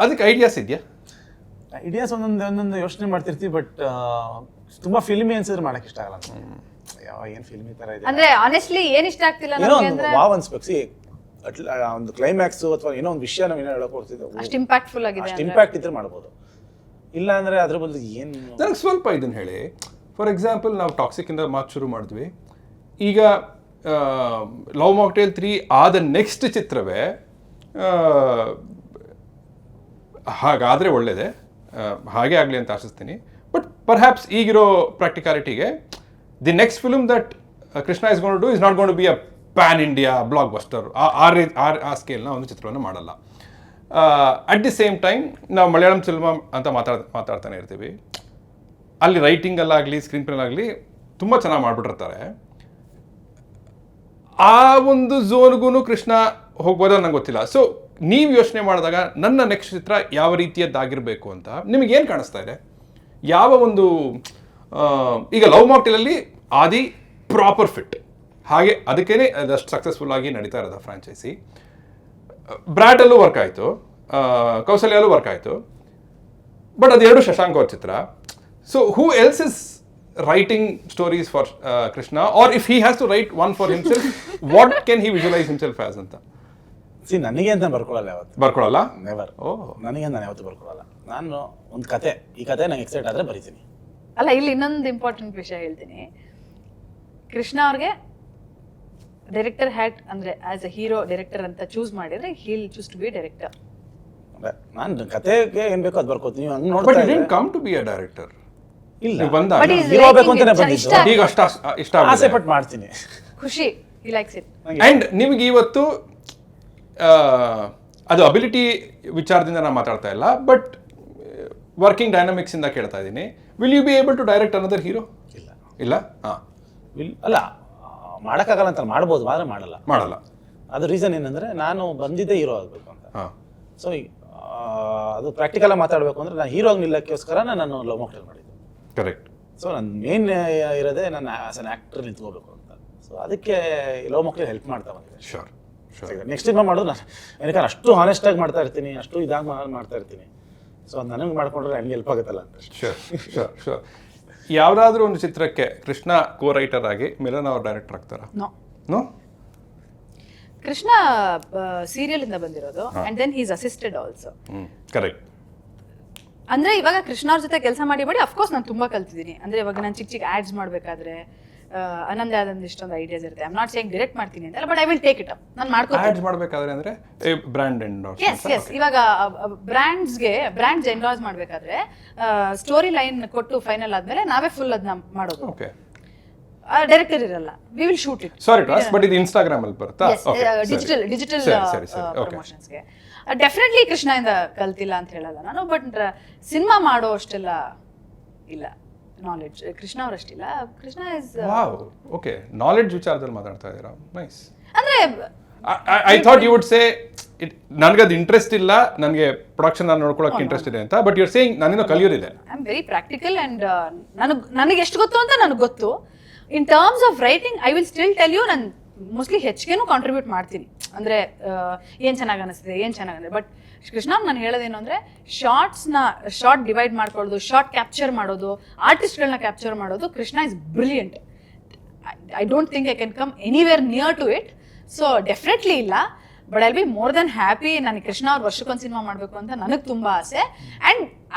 ಅದಕ್ಕೆ ಐಡಿಯಾಸ್ ಇದೆಯಾ? ಐಡಿಯಾಸ್ ಒಂದೊಂದು ಯೋಚನೆ ಮಾಡ್ತಿರ್ತೀವಿ, ಬಟ್ ತುಂಬಾ ಫಿಲ್ಮಿ ಅನ್ಸಿದ್ರೆ ಮಾಡಕ್ ಇಷ್ಟ ಆಗಲ್ಲ. ಏನ್ ಫಿಲ್ಮಿ ತರ ಇದೆ ಅಂದ್ರೆ ಆನೆಸ್ಟ್ಲಿ ಏನ್ ಇಷ್ಟ ಆಗ್ತಿಲ್ಲ ನನಗೆ ಅಂದ್ರೆ ವಾವ್ ಅನ್ಸ್ಬೇಕು. ಒಂದು ಕ್ಲೈಮ್ಯಾಕ್ಸ್ ಅಥವಾ ಏನೋ ಒಂದು ವಿಷಯ ನಾವು ಏನೋ ಹೇಳಕ್ ಹೋಗ್ತಿದ್ದೆ, ಅಷ್ಟು ಇಂಪ್ಯಾಕ್ಟ್ಫುಲ್ ಆಗಿದೆ, ಅಷ್ಟು ಇಂಪ್ಯಾಕ್ಟ್ ಇದ್ರೆ ಮಾಡ್ಬೋದು. ಇಲ್ಲ ಅಂದ್ರೆ ಅದ್ರ ಬದಲು ಏನು. ನನಗೆ ಸ್ವಲ್ಪ ಇದನ್ನ ಹೇಳಿ. ಫಾರ್ ಎಕ್ಸಾಂಪಲ್, ನಾವು ಟಾಕ್ಸಿಕ್ ಇಂದ ಮಾತು ಶುರು ಮಾಡಿದ್ವಿ. ಈಗ ಲವ್ ಮಾಕ್ಟೇಲ್ 3 ಆದ ನೆಕ್ಸ್ಟ್ ಚಿತ್ರವೇ ಹಾಗಾದರೆ ಒಳ್ಳೆಯದೇ, ಹಾಗೆ ಆಗಲಿ ಅಂತ ಆಶಿಸ್ತೀನಿ. ಬಟ್ ಪರ್ಹ್ಯಾಪ್ಸ್ ಈಗಿರೋ ಪ್ರಾಕ್ಟಿಕಾಲಿಟಿಗೆ the next film that Krishna is gonna do is not gonna be a pan India blockbuster. ಆ ಸ್ಕೇಲ್ನ ಒಂದು ಚಿತ್ರವನ್ನು ಮಾಡಲ್ಲ. ಅಟ್ ದಿ ಸೇಮ್ ಟೈಮ್ ನಾವು ಮಲಯಾಳಂ ಸಿನಿಮಾ ಅಂತ ಮಾತಾಡ್ತಾನೆ ಇರ್ತೀವಿ. ಅಲ್ಲಿ ರೈಟಿಂಗಲ್ಲಾಗಲಿ ಸ್ಕ್ರೀನ್ ಪ್ಲೇಲಾಗಲಿ ತುಂಬ ಚೆನ್ನಾಗಿ ಮಾಡಿಬಿಟ್ಟಿರ್ತಾರೆ. ಆ ಒಂದು ಝೋನ್ಗೂ ಕೃಷ್ಣ ಹೋಗ್ಬೋದೋ ನಂಗೆ ಗೊತ್ತಿಲ್ಲ. ಸೊ ನೀವು ಯೋಚನೆ ಮಾಡಿದಾಗ ನನ್ನ ನೆಕ್ಸ್ಟ್ ಚಿತ್ರ ಯಾವ ರೀತಿಯದ್ದಾಗಿರಬೇಕು ಅಂತ ನಿಮಗೇನು ಕಾಣಿಸ್ತಾ ಇದೆ? ಯಾವ ಒಂದು ಈಗ ಲವ್ ಮಾಕ್ಟೇಲಲ್ಲಿ ಆದಿ ಪ್ರಾಪರ್ ಫಿಟ್, ಹಾಗೆ ಅದಕ್ಕೇನೆ ಅದಷ್ಟು ಸಕ್ಸಸ್ಫುಲ್ ಆಗಿ ನಡೀತಾ ಇರೋದು ಫ್ರಾಂಚೈಸಿ. ಬ್ರ್ಯಾಟಲ್ಲೂ ವರ್ಕ್ ಆಯಿತು, ಕೌಸಲ್ಯಲ್ಲೂ ವರ್ಕ್ ಆಯಿತು, ಬಟ್ ಅದೆರಡು ಶಶಾಂಕ್ ಅವ್ರ ಚಿತ್ರ. So who else is writing stories for Krishna, or if he has to write one for himself, what can he visualize himself as anta? See, ನನಗೆ ಅಂತ ಬರ್ಕೊಳ್ಳಲ್ಲ ನೆವರ್. ನನಗೆ ನಾನು ಯಾವತ್ತೂ ಬರ್ಕೊಳ್ಳಲ್ಲ. ನಾನು ಒಂದು ಕತೆ, ಈ ಕತೆ ನಂಗೆ ಎಕ್ಸೈಟ್ ಆದ್ರೆ ಬರೀತೀನಿ. ಅಲ್ಲ, ಇಲ್ಲಿ ಇನ್ನೊಂದು ಇಂಪಾರ್ಟೆಂಟ್ ವಿಷಯ ಹೇಳ್ತೀನಿ. ಕೃಷ್ಣ ಅವ್ರಿಗೆ ಡೈರೆಕ್ಟರ್ ಹ್ಯಾಟ್ ಅಂದ್ರೆ ಆಸ್ ಅ ಹೀರೋ ಡೈರೆಕ್ಟರ್ ಅಂತ ಚೂಸ್ ಮಾಡಿದ್ರೆ he will choose to be director. ನಾನು ಕತೆಗೆ ಏನ್ ಬೇಕೋ ಅದು ಬರ್ಕೋತೀನಿ. ನೀವು ಹಂಗೆ ನೋಡ್ತಾ ಇದ್ದೀರಾ, but you didn't come to be a director. ಇಲ್ಲ, ಹೀರೋ ಆಗಬೇಕು ಅಂತಾನೆ ಬಂದಿದ್ದು. ಈಗ ಇಷ್ಟ ಆಸೆ ಪಟ್ಟು ಮಾಡ್ತೀನಿ, ಖುಷಿ, ಹಿ ಲೈಕ್ಸ್ ಇಟ್. ಅಂಡ್ ನಿಮಗೆ ಇವತ್ತು ಅದು ಅಬಿಲಿಟಿ ವಿಚಾರದಿಂದ ನಾನು ಮಾತಾಡ್ತಾ ಇಲ್ಲ, ಬಟ್ ವರ್ಕಿಂಗ್ ಡೈನಾಮಿಕ್ಸ್ ಇಂದ ಕೇಳ್ತಾ ಇದ್ದೀನಿ. Will you be able to direct another hero? ಇಲ್ಲ ಇಲ್ಲ. ಅಲ್ಲ, ಮಾಡೋಕ್ಕಾಗಲ್ಲ ಅಂತ ಮಾಡ್ಬೋದು, ಮಾತ್ರ ಮಾಡಲ್ಲ. ಅದು ರೀಸನ್ ಏನಂದ್ರೆ ನಾನು ಬಂದಿದ್ದೆ ಹೀರೋ ಆಗಬೇಕು ಅಂತ. ಸೊ ಅದು ಪ್ರಾಕ್ಟಿಕಲ್ ಆಗಿ ಮಾತಾಡಬೇಕು ಅಂದ್ರೆ ನಾನು ಹೀರೋ ಆಗಿ ನಿಲ್ಲಕ್ಕೋಸ್ಕರ ನಾನು ಲವ್ ಮಾಕ್ಟೇಲ್ ಮಾಡಿದ್ದು. ಕರೆಕ್ಟ್. ಸೊ ನನ್ನ ಮೇನ್ ಇರೋದೇ ನಾನು ಆಸ್ ಅನ್ ಆ್ಯಕ್ಟರ್ ನಿಂತ್ಕೋಬೇಕು ಅಂತ. ಸೊ ಅದಕ್ಕೆ ಲವ್ ಮಕ್ಕಳು ಹೆಲ್ಪ್ ಮಾಡ್ತಾ ಬಂದಿದೆ. ಶೋರ್ ನೆಕ್ಸ್ಟ್ ಸಿನಿಮಾ ಮಾಡೋದು ನಾನು ಯಾಕಂದ್ರೆ ಅಷ್ಟು ಹಾನೆಸ್ಟಾಗಿ ಮಾಡ್ತಾ ಇರ್ತೀನಿ, ಅಷ್ಟು ಇದಾಗಿ ಮಾಡ್ತಾ ಇರ್ತೀನಿ. ಸೊ ನನಗೆ ಮಾಡ್ಕೊಂಡ್ರೆ ನನಗೆ ಹೆಲ್ಪ್ ಆಗುತ್ತಲ್ಲ ಅಂತ. ಶೋರ್ ಯಾವುದಾದ್ರೂ ಒಂದು ಚಿತ್ರಕ್ಕೆ ಕೃಷ್ಣ ಕೋ ರೈಟರ್ ಆಗಿ ಮಿಲನ್ ಅವ್ರು ಡೈರೆಕ್ಟರ್ ಆಗ್ತಾರಾ? ನೋ. ಕೃಷ್ಣ ಸೀರಿಯಲ್ ಇಂದ ಬಂದಿರೋದು and then he's assisted also. Correct. ಅಂದ್ರೆ ಇವಾಗ ಕೃಷ್ಣ ಅವ್ರ ಜೊತೆ ಕೆಲಸ ಮಾಡಿ ಅಫ್ಕೋರ್ಸ್ ನಾನು ತುಂಬಾ ಕಲ್ತಿದ್ದೀನಿ. ಅಂದ್ರೆ ಇವಾಗ ನಾನು ಚಿಕ್ಕ ಆಡ್ಸ್ ಮಾಡ್ಬೇಕಾದ್ರೆ ಅನ್ನೊಂದೇ ಆದಂತ ಇಷ್ಟೊಂದು ಐಡಿಯಾಸ್ ಇರುತ್ತೆ. I am not saying direct ಮಾಡ್ತೀನಿ ಅಂತ, but I will take it up. ನಾನು ಮಾಡ್ಕೊತೀನಿ. ಆಡ್ಸ್ ಮಾಡ್ಬೇಕಾದ್ರೆ ಅಂದ್ರೆ ಬ್ರ್ಯಾಂಡ್ ಎಸ್ ಇವಾಗ ಬ್ರ್ಯಾಂಡ್ಸ್ ಎಂಡೋರ್ಸ್ ಮಾಡ್ಬೇಕಾದ್ರೆ ಸ್ಟೋರಿ ಲೈನ್ ಕೊಟ್ಟು ಫೈನಲ್ ಆದ್ಮೇಲೆ ನಾವೇ ಫುಲ್ ಅದನ್ನ ಮಾಡೋದು. ಓಕೆ. ಡೈರೆಕ್ಟರ್ ಇರಲ್ಲ, we will shoot it. Sorry but ಇದು ಇನ್ಸ್ಟಾಗ್ರಾಮ್ ಅಲ್ಲಿ ಬರುತ್ತಾ? ಡಿಜಿಟಲ್ ಪ್ರಮೋಷನ್ಸ್ಗೆ ಡೆಫಿನೆಟ್ಲಿ ಕೃಷ್ಣ ಇಂದ ಕಲ್ತಿಲ್ಲ ಅಂತ ಹೇಳಲ್ಲ ನಾನು, ಬಟ್ ಸಿನಿಮಾ ಮಾಡೋ ಅಷ್ಟೆಲ್ಲ ಇಲ್ಲ ನಾಲೆಡ್ಜ್ ಕೃಷ್ಣ ಅವರಷ್ಟಿಲ್ಲ. Krishna is okay. ನಾಲೆಡ್ಜ್ ವಿಚಾರದಲ್ಲಿ ಮಾತಾಡ್ತಾ ಇದ್ದೀರಾ? ನೈಸ್. ಅಂದ್ರೆ I thought you would say ನನಗೆ ಅದು ಇಂಟ್ರೆಸ್ಟ್ ಇಲ್ಲ, ನನಗೆ ಪ್ರೊಡಕ್ಷನ್ ನೋಡ್ಕೊಳ್ಳೋಕೆ ಇಂಟ್ರೆಸ್ಟ್ ಇದೆ ಅಂತ, ಬಟ್ ಯುರ್ ಸೇಯಿಂಗ್ ನಾನೇನೋ ಕಲಿಯೋರಿದೆ. I am very practical and ನನಗೆ ಎಷ್ಟು ಗೊತ್ತು ಅಂತ ನನಗೆ ಗೊತ್ತು. In terms of writing I will still tell you, ನಾನು ಮೋಸ್ಟ್ಲಿ ಹೆಚ್ಚಿಗೆನೂ ಕಾಂಟ್ರಿಬ್ಯೂಟ್ ಮಾಡ್ತೀನಿ. ಅಂದರೆ ಏನು ಚೆನ್ನಾಗಿ ಅನಿಸ್ತಿದೆ, ಏನು ಚೆನ್ನಾಗಿದೆ. ಬಟ್ ಕೃಷ್ಣ ನಾನು ಹೇಳೋದೇನು ಅಂದರೆ ಶಾರ್ಟ್ ಡಿವೈಡ್ ಮಾಡ್ಕೊಳ್ಳೋದು, ಶಾರ್ಟ್ ಕ್ಯಾಪ್ಚರ್ ಮಾಡೋದು, ಆರ್ಟಿಸ್ಟ್ಗಳನ್ನ ಕ್ಯಾಪ್ಚರ್ ಮಾಡೋದು, Krishna is brilliant. I don't think I can come anywhere near to it. So definitely ಇಲ್ಲ, but I be more than happy. ನನಗೆ ಕೃಷ್ಣ ಅವ್ರು ವರ್ಷಕ್ಕೊಂದು ಸಿನಿಮಾ ಮಾಡಬೇಕು ಅಂತ ನನಗೆ ತುಂಬ ಆಸೆ. And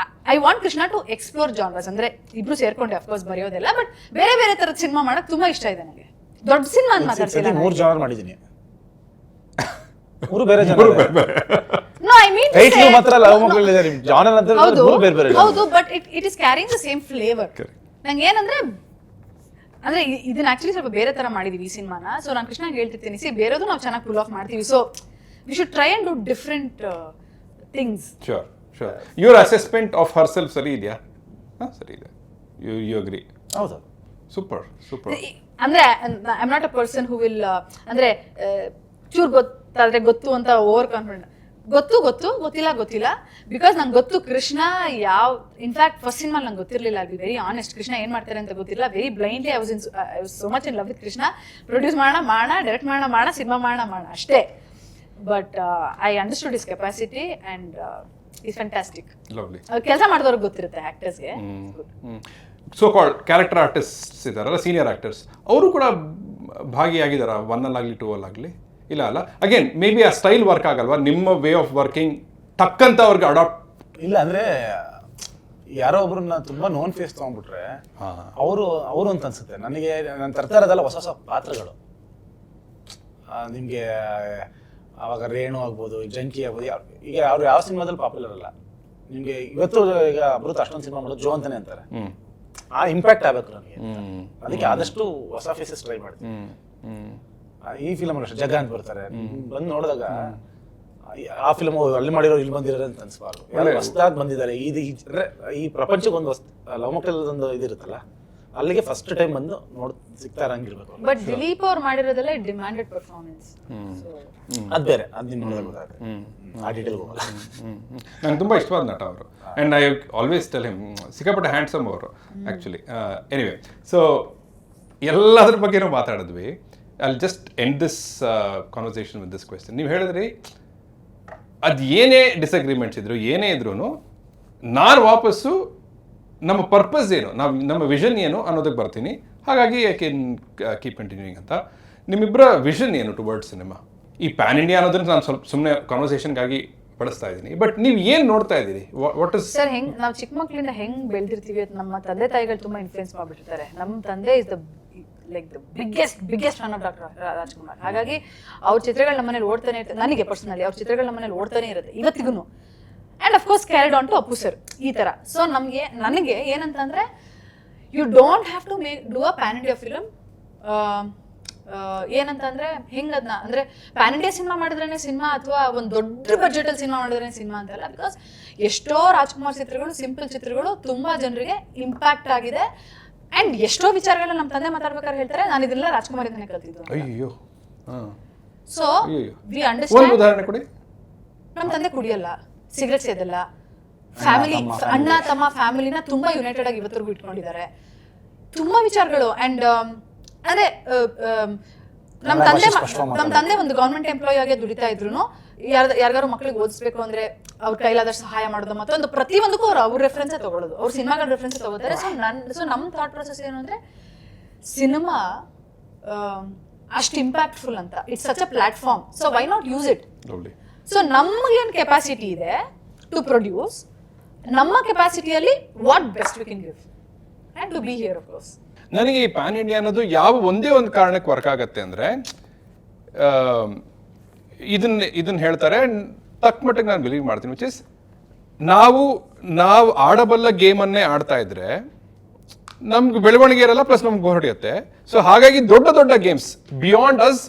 I want Krishna to explore genres. ಅಂದರೆ ಇಬ್ರು ಸೇರ್ಕೊಂಡೆ ಅಫ್ಕೋರ್ಸ್ ಬರೆಯೋದೆಲ್ಲ, ಬಟ್ ಬೇರೆ ಬೇರೆ ಥರದ ಸಿನಿಮಾ ಮಾಡೋಕ್ಕೆ ತುಂಬ ಇಷ್ಟ ಇದೆ ನನಗೆ. ದೊಡ್ಡ ಸಿನಿಮಾ ಅಂತ ಮಾತಾಡ್ತಿಲ್ಲ. 3 ಜಾನರ್ ಮಾಡಿದ್ದೀನಿ, 3 ಬೇರೆ genre. No I mean title ಮಾತ್ರ ಲವ್ ಮಕ್ಕಳು ಇದೆ, ಜಾನರ್ ಅಂತ 3 ಬೇರೆ ಬೇರೆ. ಹೌದು, but it is carrying the same flavour. ನಂಗೆ ಏನಂದ್ರೆ ಅಂದ್ರೆ ಇದನ್ನ ಆಕ್ಚುಲಿ ಸ್ವಲ್ಪ ಬೇರೆ ತರ ಮಾಡಿದೀವಿ ಈ ಸಿನಿಮಾನ. ಸೊ ನಾನು ಕೃಷ್ಣಗೆ ಹೇಳ್ತಿರ್ತೀನಿ, ಸಿ ಬೇರೆದು ನಾವು ಚೆನ್ನಾಗಿ ಪುಲ್ ಆಫ್ ಮಾಡ್ತೀವಿ. So we should try and do different things. Sure. Your assessment of herself ಸರಿ ಇದೆಯಾ? ಸರಿ ಇದೆ. You agree? ಹೌದು. ಸೂಪರ್. ಅಂದ್ರೆ I am not a person who will ಅಂದ್ರೆ ಚೂರ್ ಗೊತ್ತಾದ್ರೆ ಗೊತ್ತು ಅಂತ ಓವರ್ ಕಾನ್ಫಿಡೆಂಟ್. ಗೊತ್ತಿಲ್ಲ ಬಿಕಾಸ್ ನಂಗೆ ಗೊತ್ತು ಕೃಷ್ಣ ಇನ್ಫ್ಯಾಕ್ಟ್ ಫಸ್ಟ್ ಸಿನಿಮಾ ನಂಗೆ ಗೊತ್ತಿರಲಿಲ್ಲ. ಅಲ್ಲಿ ವೆರಿ ಆನೆಸ್ಟ್, ಕೃಷ್ಣ ಏನ್ ಮಾಡ್ತಾರೆ ಅಂತ ಗೊತ್ತಿಲ್ಲ. Very blindly I was so much in love with Krishna. Produce ಮಾಡೋಣ, ಡೈರೆಕ್ಟ್ ಮಾಡೋಣ, ಸಿನಿಮಾ ಮಾಡೋಣ ಅಷ್ಟೇ. But I understood his capacity and is fantastic. ಕೆಲಸ ಮಾಡಿದವ್ರಿಗೆ ಗೊತ್ತಿರುತ್ತೆ ಆಕ್ಟರ್ಸ್ಗೆ. ಸೋ ಕಾಲ್ಡ್ ಕ್ಯಾರೆಕ್ಟರ್ ಆರ್ಟಿಸ್ಟ್ಸ್ ಇದಾರಲ್ಲ, ಸೀನಿಯರ್ ಆಕ್ಟರ್ಸ್, ಅವರು ಕೂಡ ಭಾಗಿಯಾಗಿದ್ದಾರಾ 1 ಅಲ್ಲಾಗಲಿ 2 ಅಲ್ಲಾಗಲಿ? ಇಲ್ಲ ಅಲ್ಲ. ಅಗೇನ್ ಮೇ ಬಿ ಆ ಸ್ಟೈಲ್ ವರ್ಕ್ ಆಗಲ್ವಾ? ನಿಮ್ಮ ವೇ ಆಫ್ ವರ್ಕಿಂಗ್ ಟಕ್ಕಂತ ಅವ್ರಿಗೆ ಅಡಾಪ್ಟ್ ಇಲ್ಲ ಅಂದ್ರೆ ಯಾರೋ ಒಬ್ರನ್ನ ತುಂಬಾ ನೋನ್ ಫೇಸ್ ತಗೊಂಡ್ಬಿಟ್ರೆ ಅವರು ಅಂತ ಅನ್ಸುತ್ತೆ ನನಗೆ. ನಾನು ತರ್ತಾ ಇರೋದಲ್ಲ ಹೊಸ ಪಾತ್ರಗಳು. ನಿಮ್ಗೆ ಅವಾಗ ರೇಣು ಆಗ್ಬೋದು, ಜಂಕಿ ಆಗ್ಬೋದು. ಈಗ ಅವ್ರು ಯಾವ ಸಿನಿಮಾದಲ್ಲಿ ಪಾಪ್ಯುಲರ್ ಅಲ್ಲ. ನಿಮ್ಗೆ ಇವತ್ತು ಈಗ ಅಮೃತ ಅಷ್ಟೊಂದು ಸಿನಿಮಾ ಮಾಡೋದು ಜೋ ಅಂತಾನೆ ಅಂತಾರೆ. ಆ ಇಂಪ್ಯಾಕ್ಟ್ ಆಗ್ಬೇಕು ನನಗೆ. ಅದಕ್ಕೆ ಆದಷ್ಟು ಹೊಸ ಫೇಸಸ್ ಟ್ರೈ ಮಾಡ್ತೀನಿ. ಈ ಫಿಲಮ್ ಅಷ್ಟೇ ಜಗ ಅಂತ ಬರ್ತಾರೆ, ಬಂದು ನೋಡಿದಾಗ ಆ ಫಿಲಮ್ ಅಲ್ಲಿ ಮಾಡಿರೋ ಇಲ್ಲಿ ಬಂದಿರೋ ಅಂತ ಅನ್ಸ್ಬಾರ್ದು. ಹೊಸದಾಗಿ ಬಂದಿದ್ದಾರೆ. ಈ ಪ್ರಪಂಚಕ್ಕೆ ಒಂದು ಲವ್ ಮಕ್ಕಳದೊಂದು ಇದಿರುತ್ತಲ್ಲ, ಅಲ್ಲಿಗೆ ಫಸ್ಟ್ ಟೈಮ್ ಬಂದು ಸಿಗ್ತಾ ಇರಂಗಿರ್ಬೇಕು. ಬಟ್ ದಿಲೀಪ್ ಅವ್ರು ಮಾಡಿರೋದೆಲ್ಲ ಡಿಮ್ಯಾಂಡೆಡ್ ಪರ್ಫಾರ್ಮೆನ್ಸ್. ಅದ್ ಬೇರೆ, ಅದ್ ನಿಮ್ಗೆ ಗೊತ್ತಾಗುತ್ತೆ. ಆ ಡೀಟೇಲ್ ಹೋಗಲ್ಲ. ನಂಗೆ ತುಂಬ ಇಷ್ಟವಾದ ನಟ ಅವರು. And I always tell him, ಸಿಕ್ಕಾಪಟ್ಟೆ ಹ್ಯಾಂಡ್ಸಮ್ ಅವರು ಆ್ಯಕ್ಚುಲಿ. ಎನಿವೆ, ಸೊ ಎಲ್ಲದ್ರ ಬಗ್ಗೆನೂ ಮಾತಾಡಿದ್ವಿ. I just end this conversation with this question. ನೀವು ಹೇಳಿದ್ರಿ ಅದು ಏನೇ ಡಿಸಗ್ರಿಮೆಂಟ್ಸ್ ಇದ್ರು, ಏನೇ ಇದ್ರೂ ನಾನು ವಾಪಸ್ಸು ನಮ್ಮ ಪರ್ಪಸ್ ಏನು, ನಮ್ಮ ವಿಷನ್ ಏನು ಅನ್ನೋದಕ್ಕೆ ಬರ್ತೀನಿ. ಹಾಗಾಗಿ ಐ ಕ್ಯಾನ್ ಕೀಪ್ ಕಂಟಿನ್ಯೂಯಿಂಗ್ ಅಂತ. ನಿಮ್ಮಿಬ್ಬರ ವಿಷನ್ ಏನು ಟುವರ್ಡ್ಸ್ ಸಿನಿಮಾ? ಈ ಪ್ಯಾನ್ ಇಂಡಿಯಾ ಅನ್ನೋದನ್ನ ನಾನು ಸ್ವಲ್ಪ ಸುಮ್ಮನೆ ಕಾನ್ವರ್ಸೇಷನ್ಗಾಗಿ ಬಳಸ್ತಾ ಇದ್ದೀನಿ. ಬಟ್ ನೀವು ಏನು ನೋಡ್ತಾ ಇದ್ದೀರಿ? ವಾಟ್ ಇಸ್ ಸರ್, ನಾವು ಚಿಕ್ಕ ಮಕ್ಕಳಿಂದ ಹೆಂಗೆ ಬೆಳೆದಿರ್ತೀವಿ ಅಂತ ನಮ್ಮ ತಂದೆ ತಾಯಿಗಳು ತುಂಬ ಇನ್ಫ್ಲುಯೆನ್ಸ್ ಮಾಡಿಬಿಟ್ಟಿರ್ತಾರೆ. ನಮ್ಮ ತಂದೆ is the biggest fan of doctor Rajkumar. ಹಾಗಾಗಿ ಅವ್ರ ಚಿತ್ರಗಳು ನಮ್ಮ ಮನೇಲಿ ಓಡ್ತಾನೆ ಇರ್ತದೆ. ನನಗೆ ಪರ್ಸನಲಿ ಅವ್ರ ಚಿತ್ರಗಳು ನಮ್ಮ ಮನೇಲಿ ಓಡ್ತಾನೆ ಇರುತ್ತೆ ಇವತ್ತಿಗೂ. And of course carried on to Appu sir ಈ ಥರ. ಸೊ ನನಗೆ ಏನಂತಂದರೆ, you don't have to do a pan India film. ಏನಂತಂದ್ರೆ ಹೆಂಗದ್ನ ಅಂದ್ರೆ ಪ್ಯಾನ್ ಇಂಡಿಯಾ ಸಿನಿಮಾ ಮಾಡಿದ್ರೇನೆ ಸಿನಿಮಾ, ಅಥವಾ ಒಂದು ದೊಡ್ಡ ಬಜೆಟಲ್ಲಿ ಸಿನಿಮಾ ಮಾಡಿದ್ರೇನೆ ಸಿನಿಮಾ ಅಂತಲ್ಲ. ಬಿಕಾಸ್ ಎಷ್ಟೋ ರಾಜ್ಕುಮಾರ್ ಚಿತ್ರಗಳು, ಸಿಂಪಲ್ ಚಿತ್ರಗಳು ತುಂಬಾ ಜನರಿಗೆ ಇಂಪ್ಯಾಕ್ಟ್ ಆಗಿದೆ. ಅಂಡ್ ಎಷ್ಟೋ ವಿಚಾರಗಳನ್ನ ನಮ್ಮ ತಂದೆ ಮಾತಾಡ್ಬೇಕಾದ್ರೆ ಹೇಳ್ತಾರೆ, ನಾನು ಇದೆಲ್ಲ ರಾಜ್ಕುಮಾರ್ ಇಂದನೇ ಕಲ್ತಿದ್ದು. ಅಯ್ಯೋ. So we understand. ಉದಾಹರಣೆ ಕೊಡಿ. ನಮ್ಮ ತಂದೆ ಕುಡಿಯಲ್ಲ, ಸಿಗರೆಟ್ ಸೇದಲ್ಲ, ಫ್ಯಾಮಿಲಿ ಅಣ್ಣ ತಮ್ಮ ಫ್ಯಾಮಿಲಿನ ತುಂಬಾ ಯುನೈಟೆಡ್ ಆಗಿ ಇವತ್ತರೆಗೂ ಇಟ್ಕೊಂಡಿದ್ದಾರೆ. ತುಂಬಾ ವಿಚಾರಗಳು ಅಂಡ್ ಅಂದ್ರೆ ನಮ್ಮ ತಂದೆ ಒಂದು ಗವರ್ಮೆಂಟ್ ಎಂಪ್ಲಾಯಿ ಆಗಿ ದುಡಿತಾ ಇದ್ರು ಯಾರಿಗಾರು ಮಕ್ಳಿಗೆ ಓದಿಸ್ಬೇಕು ಅಂದ್ರೆ ಅವ್ರ ಕೈಲಾದಷ್ಟು ಸಹಾಯ ಮಾಡೋದು ಮತ್ತೊಂದು ಪ್ರತಿಯೊಂದಕ್ಕೂ ಅವ್ರ ರೆಫರೆನ್ಸ್ ತಗೊಳ್ಳೋದು, ಅವ್ರ ಸಿನಿಮಾಗಳ ರೆಫರೆನ್ಸ್ ತಗೋತಾರೆ. ಸೊ ನಮ್ಮ ಥಾಟ್ ಪ್ರೊಸೆಸ್ ಏನು ಅಂದ್ರೆ ಸಿನಿಮಾ ಅಷ್ಟು ಇಂಪ್ಯಾಕ್ಟ್ಫುಲ್ ಅಂತ, it's such a platform, so why not use it. So ನಮಗೇನು ಕೆಪಾಸಿಟಿ ಇದೆ ಟು ಪ್ರೊಡ್ಯೂಸ್, ನಮ್ಮ ಕೆಪಾಸಿಟಿಯಲ್ಲಿ what best we can give and to be here of course. ನನಗೆ ಈ ಪ್ಯಾನ್ ಇಂಡಿಯಾ ಅನ್ನೋದು ಯಾವ ಒಂದೇ ಒಂದು ಕಾರಣಕ್ಕೆ ವರ್ಕ್ ಆಗತ್ತೆ ಅಂದ್ರೆ ಇದನ್ನ ಹೇಳ್ತಾರೆ, ತಕ್ಕ ಮಟ್ಟಿಗೆ ನಾನು ಬಿಲೀವ್ ಮಾಡ್ತೀನಿ, ವಿಚ್ ಇಸ್ ನಾವು ಆಡಬಲ್ಲ ಗೇಮನ್ನೇ ಆಡ್ತಾ ಇದ್ರೆ ನಮ್ಗೆ ಬೆಳವಣಿಗೆ ಇರಲ್ಲ, ಪ್ಲಸ್ ನಮ್ಗೆ ಹೊರಡಿಯುತ್ತೆ. ಸೊ ಹಾಗಾಗಿ ದೊಡ್ಡ ದೊಡ್ಡ ಗೇಮ್ಸ್ ಬಿಯಾಂಡ್ ಅಸ್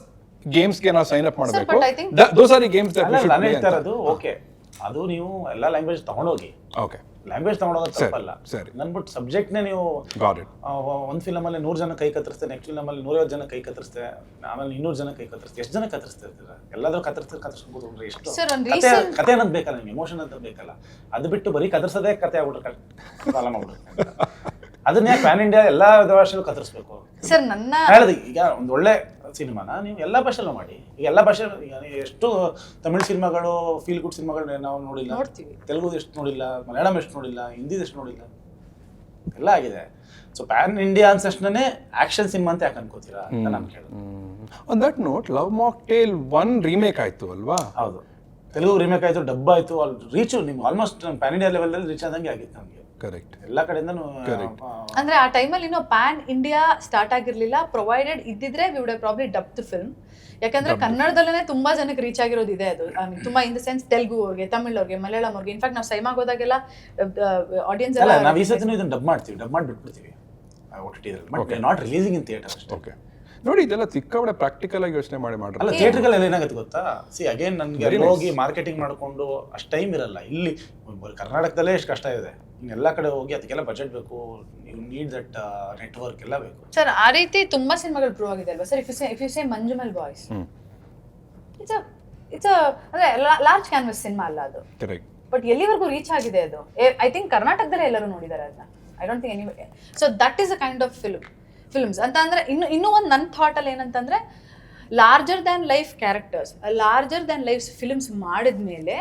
ಗೇಮ್ಸ್ಗೆ ನಾವು ಸೈನ್ ಅಪ್ ಮಾಡಬೇಕು. Those are the games that we should play ಅಂತ. ಓಕೆ, ಅದು ನೀವು ಎಲ್ಲ ಲ್ಯಾಂಗ್ವೇಜ್ ತಗೊಂಡೋಗಿ, ಓಕೆ ಲ್ಯಾಂಗ್ವೇಜ್ ತಗೊಂಡೋಗೋದು ತಪ್ಪಲ್ಲ. ಸರಿ, ನನ್ಬಿಟ್ಟು ಸಬ್ಜೆಕ್ಟ್ನೇ ನೀವು ಒಂದು ಫಿಲಮಲ್ಲಿ 100 ಜನ ಕೈ ಕತ್ತರಿಸ್ತೆ, ನೆಕ್ಸ್ಟ್ ಫಿಲಮಲ್ಲಿ 150 ಜನ ಕೈ ಕತ್ತರಿಸ್ತೆ, ಆಮೇಲೆ 200 ಜನ ಕೈ ಕತ್ತರಿಸ್ತೆ. ಎಷ್ಟು ಜನ ಕತ್ತರಿಸ್ತಾ ಇರ್ತೀರ? ಎಲ್ಲಾದ್ರೂ ಕತ್ತರಿಸ್ಕೊಂಡು ಎಷ್ಟು ಕತೆ ಅನ್ನೋದು ಬೇಕಲ್ಲ ನಿಮ್ಗೆ, ಎಮೋಷನ್ ಅಂತ ಬೇಕಲ್ಲ. ಅದು ಬಿಟ್ಟು ಬರೀ ಕತ್ತರಿಸೋದೇ ಕತೆ ಆಗ್ಬಿಟ್ರೆ ಕಾಲ ಮಾಡ್ಬಿಟ್ರೆ ಅದನ್ನೇ ಪ್ಯಾನ್ ಇಂಡಿಯಾ ಎಲ್ಲಾ ಭಾಷೆಗಳು ಕತ್ತರಿಸ್ಬೇಕು. ಸರ್ ನನ್ನ ಹೇಳಿದೆ, ಈಗ ಒಂದು ಒಳ್ಳೆ ಸಿನಿಮಾನ ನೀವು ಎಲ್ಲ ಭಾಷೆಲ್ಲೂ ಮಾಡಿ. ಈಗ ಎಲ್ಲ ಭಾಷೆ, ಈಗ ಎಷ್ಟು ತಮಿಳ್ ಸಿನಿಮಾಗಳು, ಫೀಲ್ ಗುಡ್ ಸಿನಿಮಾಗಳು ನಾವು ನೋಡಿಲ್ಲ, ತೆಲುಗು ಎಷ್ಟು ನೋಡಿಲ್ಲ, ಮಲಯಾಳಂ ಎಷ್ಟು ನೋಡಿಲ್ಲ, ಹಿಂದಿ ಎಷ್ಟು ನೋಡಿಲ್ಲ, ಎಲ್ಲ ಆಗಿದೆ. ಸೊ ಪ್ಯಾನ್ ಇಂಡಿಯಾ ಅನ್ಸಷ್ಟೇ ಆಕ್ಷನ್ ಸಿನಿಮಾ ಅಂತ ಯಾಕೆ ಅನ್ಕೋತೀರಾ ಅಂತ ನಾನು ಕೇಳೋದು. On that note, Love Mocktail 1 remake ಆಯ್ತು ಅಲ್ವಾ? ಹೌದು, ತೆಲುಗು ರೀಮೇಕ್ ಆಯ್ತು, ಡಬ್ ಆಯ್ತು, ಅಲ್ಲಿ ರೀಚ್ ನಿಮ್ಗೆ ಆಲ್ಮೋಸ್ಟ್ ಪ್ಯಾನ್ ಇಂಡಿಯಾ ಲೆವೆಲ್ ಅಲ್ಲಿ ರೀಚ್ ಆದಂಗೆ ಆಗಿತ್ತು ನಮಗೆ. ಕರೆಕ್ಟ್, ಎಲ್ಲ ಕಡೆಯಿಂದನೂ. ಅಂದ್ರೆ ಆ ಟೈಮಲ್ಲಿ ಇನ್ನೂ ಪ್ಯಾನ್ ಇಂಡಿಯಾ ಸ್ಟಾರ್ಟ್ ಆಗಿರ್ಲಿಲ್ಲ. ಪ್ರೊವೈಡೆಡ್ ಇದ್ದಿದ್ರೆ we would have probably dubbed the film. ಯಾಕಂದ್ರೆ ಕನ್ನಡದಲ್ಲೇ ತುಂಬಾ ಜನಕ್ಕೆ ರೀಚ್ ಆಗಿರೋದು ಇದೆ ಅದು. ತುಂಬಾ ಇನ್ ದ ಸೆನ್ಸ್ ತೆಲುಗು ಅವ್ರಿಗೆ, ತಮಿಳ್ ಅವ್ರಿಗೆ, ಮಲಯಾಳಂ ಅವ್ರಿಗೆ. ಇನ್ಫ್ಯಾಕ್ಟ್ ನಾವು ಸೈಮಾಗ್ ಹೋದಾಗೆಲ್ಲ ಆಡಿಯನ್ಸ್ ಎಲ್ಲ ನಾವು ಈ ಸತಿ ಇದನ್ನ ಡಬ್ ಮಾಡ್ತೀವಿ, ಡಬ್ ಮಾಡಿ ಬಿಟ್ಬಿಡ್ತೀವಿ OTT ದಲ್ಲಿ, but not releasing in theatre ಅಷ್ಟೇ. ಓಕೆ, ನೋಡಿ ಇದೆಲ್ಲ ಸಿಕ್ಕಾಪಟ್ಟೆ ಪ್ರಾಕ್ಟಿಕಲ್ ಆಗಿ ಯೋಚನೆ ಮಾಡಿ ಮಾಡ್ರಿ. ಅಲ್ಲ, ಥಿಯೇಟರ್ಗಳಲ್ಲಿ ಏನಾಗುತ್ತೆ ಗೊತ್ತಾ, ಅಗೇನ್ ನನ್ಗೆ ಹೋಗಿ ಮಾರ್ಕೆಟಿಂಗ್ ಮಾಡ್ಕೊಂಡು ಅಷ್ಟು ಟೈಮ್ ಇರಲ್ಲ. ಇಲ್ಲಿ ಕರ್ನಾಟಕದಲ್ಲೇ ಎಷ್ಟು ಕಷ್ಟ ಇದೆ, ಎಲ್ಲ ಕಡೆ ಹೋಗಿ ಅದಕ್ಕೆಲ್ಲ ಬಜೆಟ್ ಬೇಕು, ಯು ನೀಡ್ ದಟ್ ನೆಟ್ವರ್ಕ್ ಎಲ್ಲ ಬೇಕು. ಸರ್ ಆ ರೀತಿ ತುಂಬಾ ಸಿನಿಮಾಗಳು ಪ್ರೂವ್ ಆಗಿದೆ ಅಲ್ವಾ sir? If you say Manjummel Boys, it's ಅಂದ್ರೆ ಲಾರ್ಜ್ ಕ್ಯಾನ್ವಸ್ ಸಿನಿಮಾ ಅಲ್ಲ ಅದು, ಬಟ್ ಎಲ್ಲಿವರೆಗೂ ರೀಚ್ ಆಗಿದೆ ಅದು. ಐ ಥಿಂಕ್ ಕರ್ನಾಟಕದಲ್ಲೇ ಎಲ್ಲರೂ ನೋಡಿದ್ದಾರೆ ಅದನ್ನ. I don't think any. So that is a kind of films ಅಂತ ಅಂದ್ರೆ ಇನ್ನೂ ಒಂದು ನನ್ನ ಥಾಟ್ ಅಲ್ಲಿ ಏನಂತಂದ್ರೆ, larger than life characters, larger than life films ಮಾಡಿದ್ಮೇಲೆ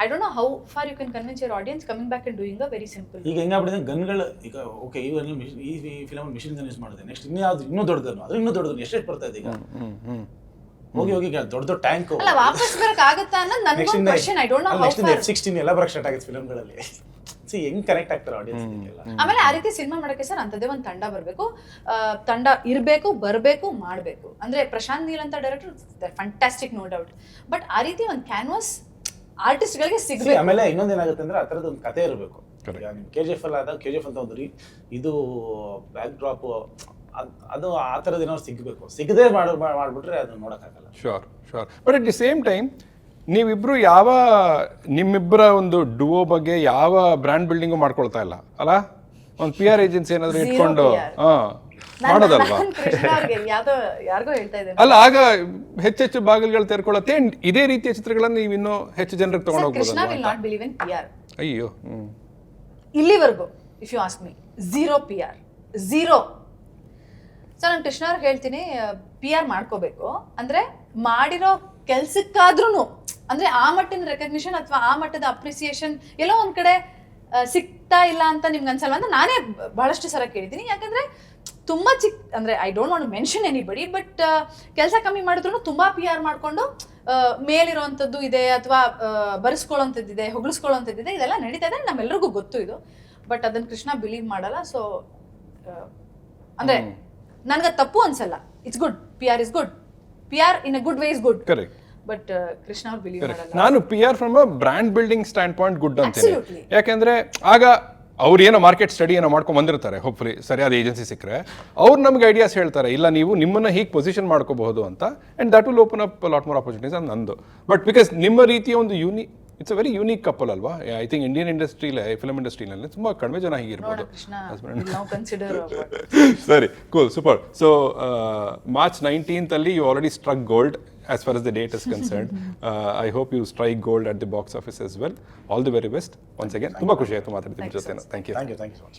I don't know how far you can convince your audience coming back and doing a very simple. ಈಗ ಹೆಂಗಾಗ್ಬಿಟ್ಟಿದೆ ಗನ್ಗಳು, ಈಗ ಓಕೆ ಈ ಫಿಲಮ್ ಮಿಷಿನ್ ಗನ್ ಯೂಸ್ ಮಾಡಿದೆ, ನೆಕ್ಸ್ಟ್ ಇನ್ನೂ ದೊಡ್ಡ ಗನ್, ಅದು ಇನ್ನೂ ದೊಡ್ಡ ಗನ್ ಎಷ್ಟು ಬರ್ತಾ ಇದೆ ಈಗ. ಹೋಗಿ ದೊಡ್ಡ ದೊಡ್ಡ ಟ್ಯಾಂಕ್ ಅಲ್ಲ ವಾಪಸ್ ಬರಕ್ ಆಗುತ್ತಾ ಅನ್ನೋದು ನನ್ನ question. I don't know how far. F-16 ಎಲ್ಲ ಬರಕ್ ಸ್ಟಾರ್ಟ್ ಆಗಿದೆ ಫಿಲಮ್ಗಳಲ್ಲಿ. ಸಿ ಹೆಂಗ್ ಕನೆಕ್ಟ್ ಆಗ್ತಾರೆ ಆಡಿಯನ್ಸ್ ಎಲ್ಲ. ಆಮೇಲೆ ಆ ರೀತಿ ಸಿನಿಮಾ ಮಾಡಕ್ಕೆ ಸರ್ ಅಂತದೇ ಒಂದು ತಂಡ ಬರಬೇಕು, ತಂಡ ಇರಬೇಕು, ಬರಬೇಕು, ಮಾಡಬೇಕು. ಅಂದ್ರೆ ಪ್ರಶಾಂತ್ ನೀಲ್ ಅಂತ director fantastic, no doubt. But ಆ ರೀತಿ ಒಂದು ಕ್ಯಾನ್ವಾಸ್ ಆರ್ಟಿಸ್ಟ್ ಗಳಿಗೆ ಸಿಗಬೇಕು. ಆಮೇಲೆ ಇನ್ನೊಂದು ಏನಾಗುತ್ತೆ ಅಂದ್ರೆ ಆ ಥರದ ಒಂದು ಕತೆ ಇರಬೇಕು. ಈಗ ನಿಮ್ KGF ಅಲ್ಲಿ ಆದಾಗ KGF ಅಂತ ಒಂದು ಇದು ಬ್ಯಾಕ್ ಡ್ರಾಪ್, ಅದು ಆ ಥರದ್ದು ಏನಾದ್ರು ಸಿಗಬೇಕು. ಸಿಗದೆ ಮಾಡ್ಬಿಟ್ರೆ ಅದು ನೋಡೋಕ್ಕಾಗಲ್ಲ. Sure. But at the same time ನೀವಿಬ್ರು ನಿಮ್ಮಿಬ್ಬರ ಒಂದು ಡುವೋ ಬಗ್ಗೆ ಯಾವ ಬ್ರ್ಯಾಂಡ್ ಬಿಲ್ಡಿಂಗು ಮಾಡ್ಕೊಳ್ತಾ ಇಲ್ಲ ಅಲ್ಲ? ಒಂದು PR ಏಜೆನ್ಸಿ ಏನಾದ್ರು ಇಟ್ಕೊಂಡು ಮಾಡೋದಲ್ವಾ? ಅಲ್ಲ, ಆಗ ಹೆಚ್ಚೆಚ್ಚು ಬಾಗಿಲುಗಳು ತೆರ್ಕೊಳ್ಳುತ್ತೆ. ಇದೇ ರೀತಿಯ ಚಿತ್ರಗಳನ್ನು ನೀವು ಇನ್ನೂ ಹೆಚ್ಚು ಜನರಿಗೆ ತಗೊಂಡೋಗ್ಬೋದು. ಅಯ್ಯೋ, ಇಲ್ಲಿವರೆಗೂ if you ask me, zero PR. So ನಾನು ಕೃಷ್ಣ ಅವ್ರಿಗೆ ಹೇಳ್ತೀನಿ, PR ಮಾಡ್ಕೋಬೇಕು ಅಂದ್ರೆ ಮಾಡಿರೋ ಕೆಲ್ಸಕ್ಕಾದ್ರೂ ಅಂದ್ರೆ ಆ ಮಟ್ಟಿನ ರೆಕಗ್ನಿಷನ್ ಅಥವಾ ಆ ಮಟ್ಟದ ಅಪ್ರಿಸಿಯೇಷನ್ ಎಲ್ಲೋ ಒಂದ್ ಕಡೆ ಸಿಗ್ತಾ ಇಲ್ಲ ಅಂತ ನಿಮ್ಗೆ ಅನ್ಸಲ್ವಾ ಅಂತ ನಾನೇ ಬಹಳಷ್ಟು ಸಲ ಕೇಳಿದ್ದೀನಿ. ಯಾಕಂದ್ರೆ ತುಂಬಾ ಅಂದ್ರೆ I don't want to mention anybody, but ಕೆಲಸ ಕಮ್ಮಿ ಮಾಡಿದ್ರು ತುಂಬಾ PR ಮಾಡ್ಕೊಂಡು ಮೇಲಿರುವಂಥದ್ದು ಇದೆ ಅಥವಾ ಬರೆಸ್ಕೊಳ್ಳೋಂಥದ್ದು ಇದೆ, ಹೊಗಳಿಸ್ಕೊಳ್ಳೋಂಥದ್ದು ಇದೆ, ಇದೆಲ್ಲ ನಡೀತಾ ಇದೆ, ನಮ್ಮೆಲ್ಲರಿಗೂ ಗೊತ್ತು ಇದು. ಬಟ್ ಅದನ್ನ ಕೃಷ್ಣ ಬಿಲೀವ್ ಮಾಡಲ್ಲ. ಸೊ ಅಂದ್ರೆ ನನ್ಗೆ ತಪ್ಪು ಅನ್ಸಲ್ಲ. It's good, PR is good, PR in a good way is good. Correct. But Krishna ಅವ್ರು ಬಿಲೀವ್ ಮಾಡಲ್ಲ. ನಾನು PR from a brand building stand point good ಅಂತೀನಿ. ಯಾಕೆಂದ್ರೆ ಆಗ ಅವ್ರು ಏನೋ ಮಾರ್ಕೆಟ್ ಸ್ಟಡಿ ಏನೋ ಮಾಡ್ಕೊಂಡು ಬಂದಿರ್ತಾರೆ, ಹೋಪ್ಫುಲಿ ಸರಿಯಾದ ಏಜೆನ್ಸಿ ಸಿಕ್ಕರೆ ಅವ್ರು ನಮ್ಗೆ ಐಡಿಯಾಸ್ ಹೇಳ್ತಾರೆ, ಇಲ್ಲ ನೀವು ನಿಮ್ಮನ್ನ ಹೀಗೆ ಪೊಸಿಷನ್ ಮಾಡ್ಕೋಬಹುದು ಅಂತ. And that will open up lot more opportunities ಅಂತ ನಂದು. ಬಟ್ ಬಿಕಾಸ್ ನಿಮ್ಮ ರೀತಿಯ ಒಂದು it's a very unique couple ಅಲ್ವಾ? ಐ ಥಿಂಕ್ ಇಂಡಿಯನ್ ಇಂಡಸ್ಟ್ರಿಲೇ, ಫಿಲ್ಮ್ ಇಂಡಸ್ಟ್ರಿನಲ್ಲಿ ತುಂಬಾ ಕಡಿಮೆ ಜನ ಹೀಗಿರ್ಬೋದು. ಸರಿ, cool, super. So March 19th ಅಲ್ಲಿ you already struck gold as far as the date is concerned. I hope you strike gold at the box office as well. All the very best once again. ತುಂಬಾ ಖುಷಿ ಆಯ್ತು ಮಾತಾಡ್ತಿದ್ದ ಜೊತೆ. Thank you. Thank you so much.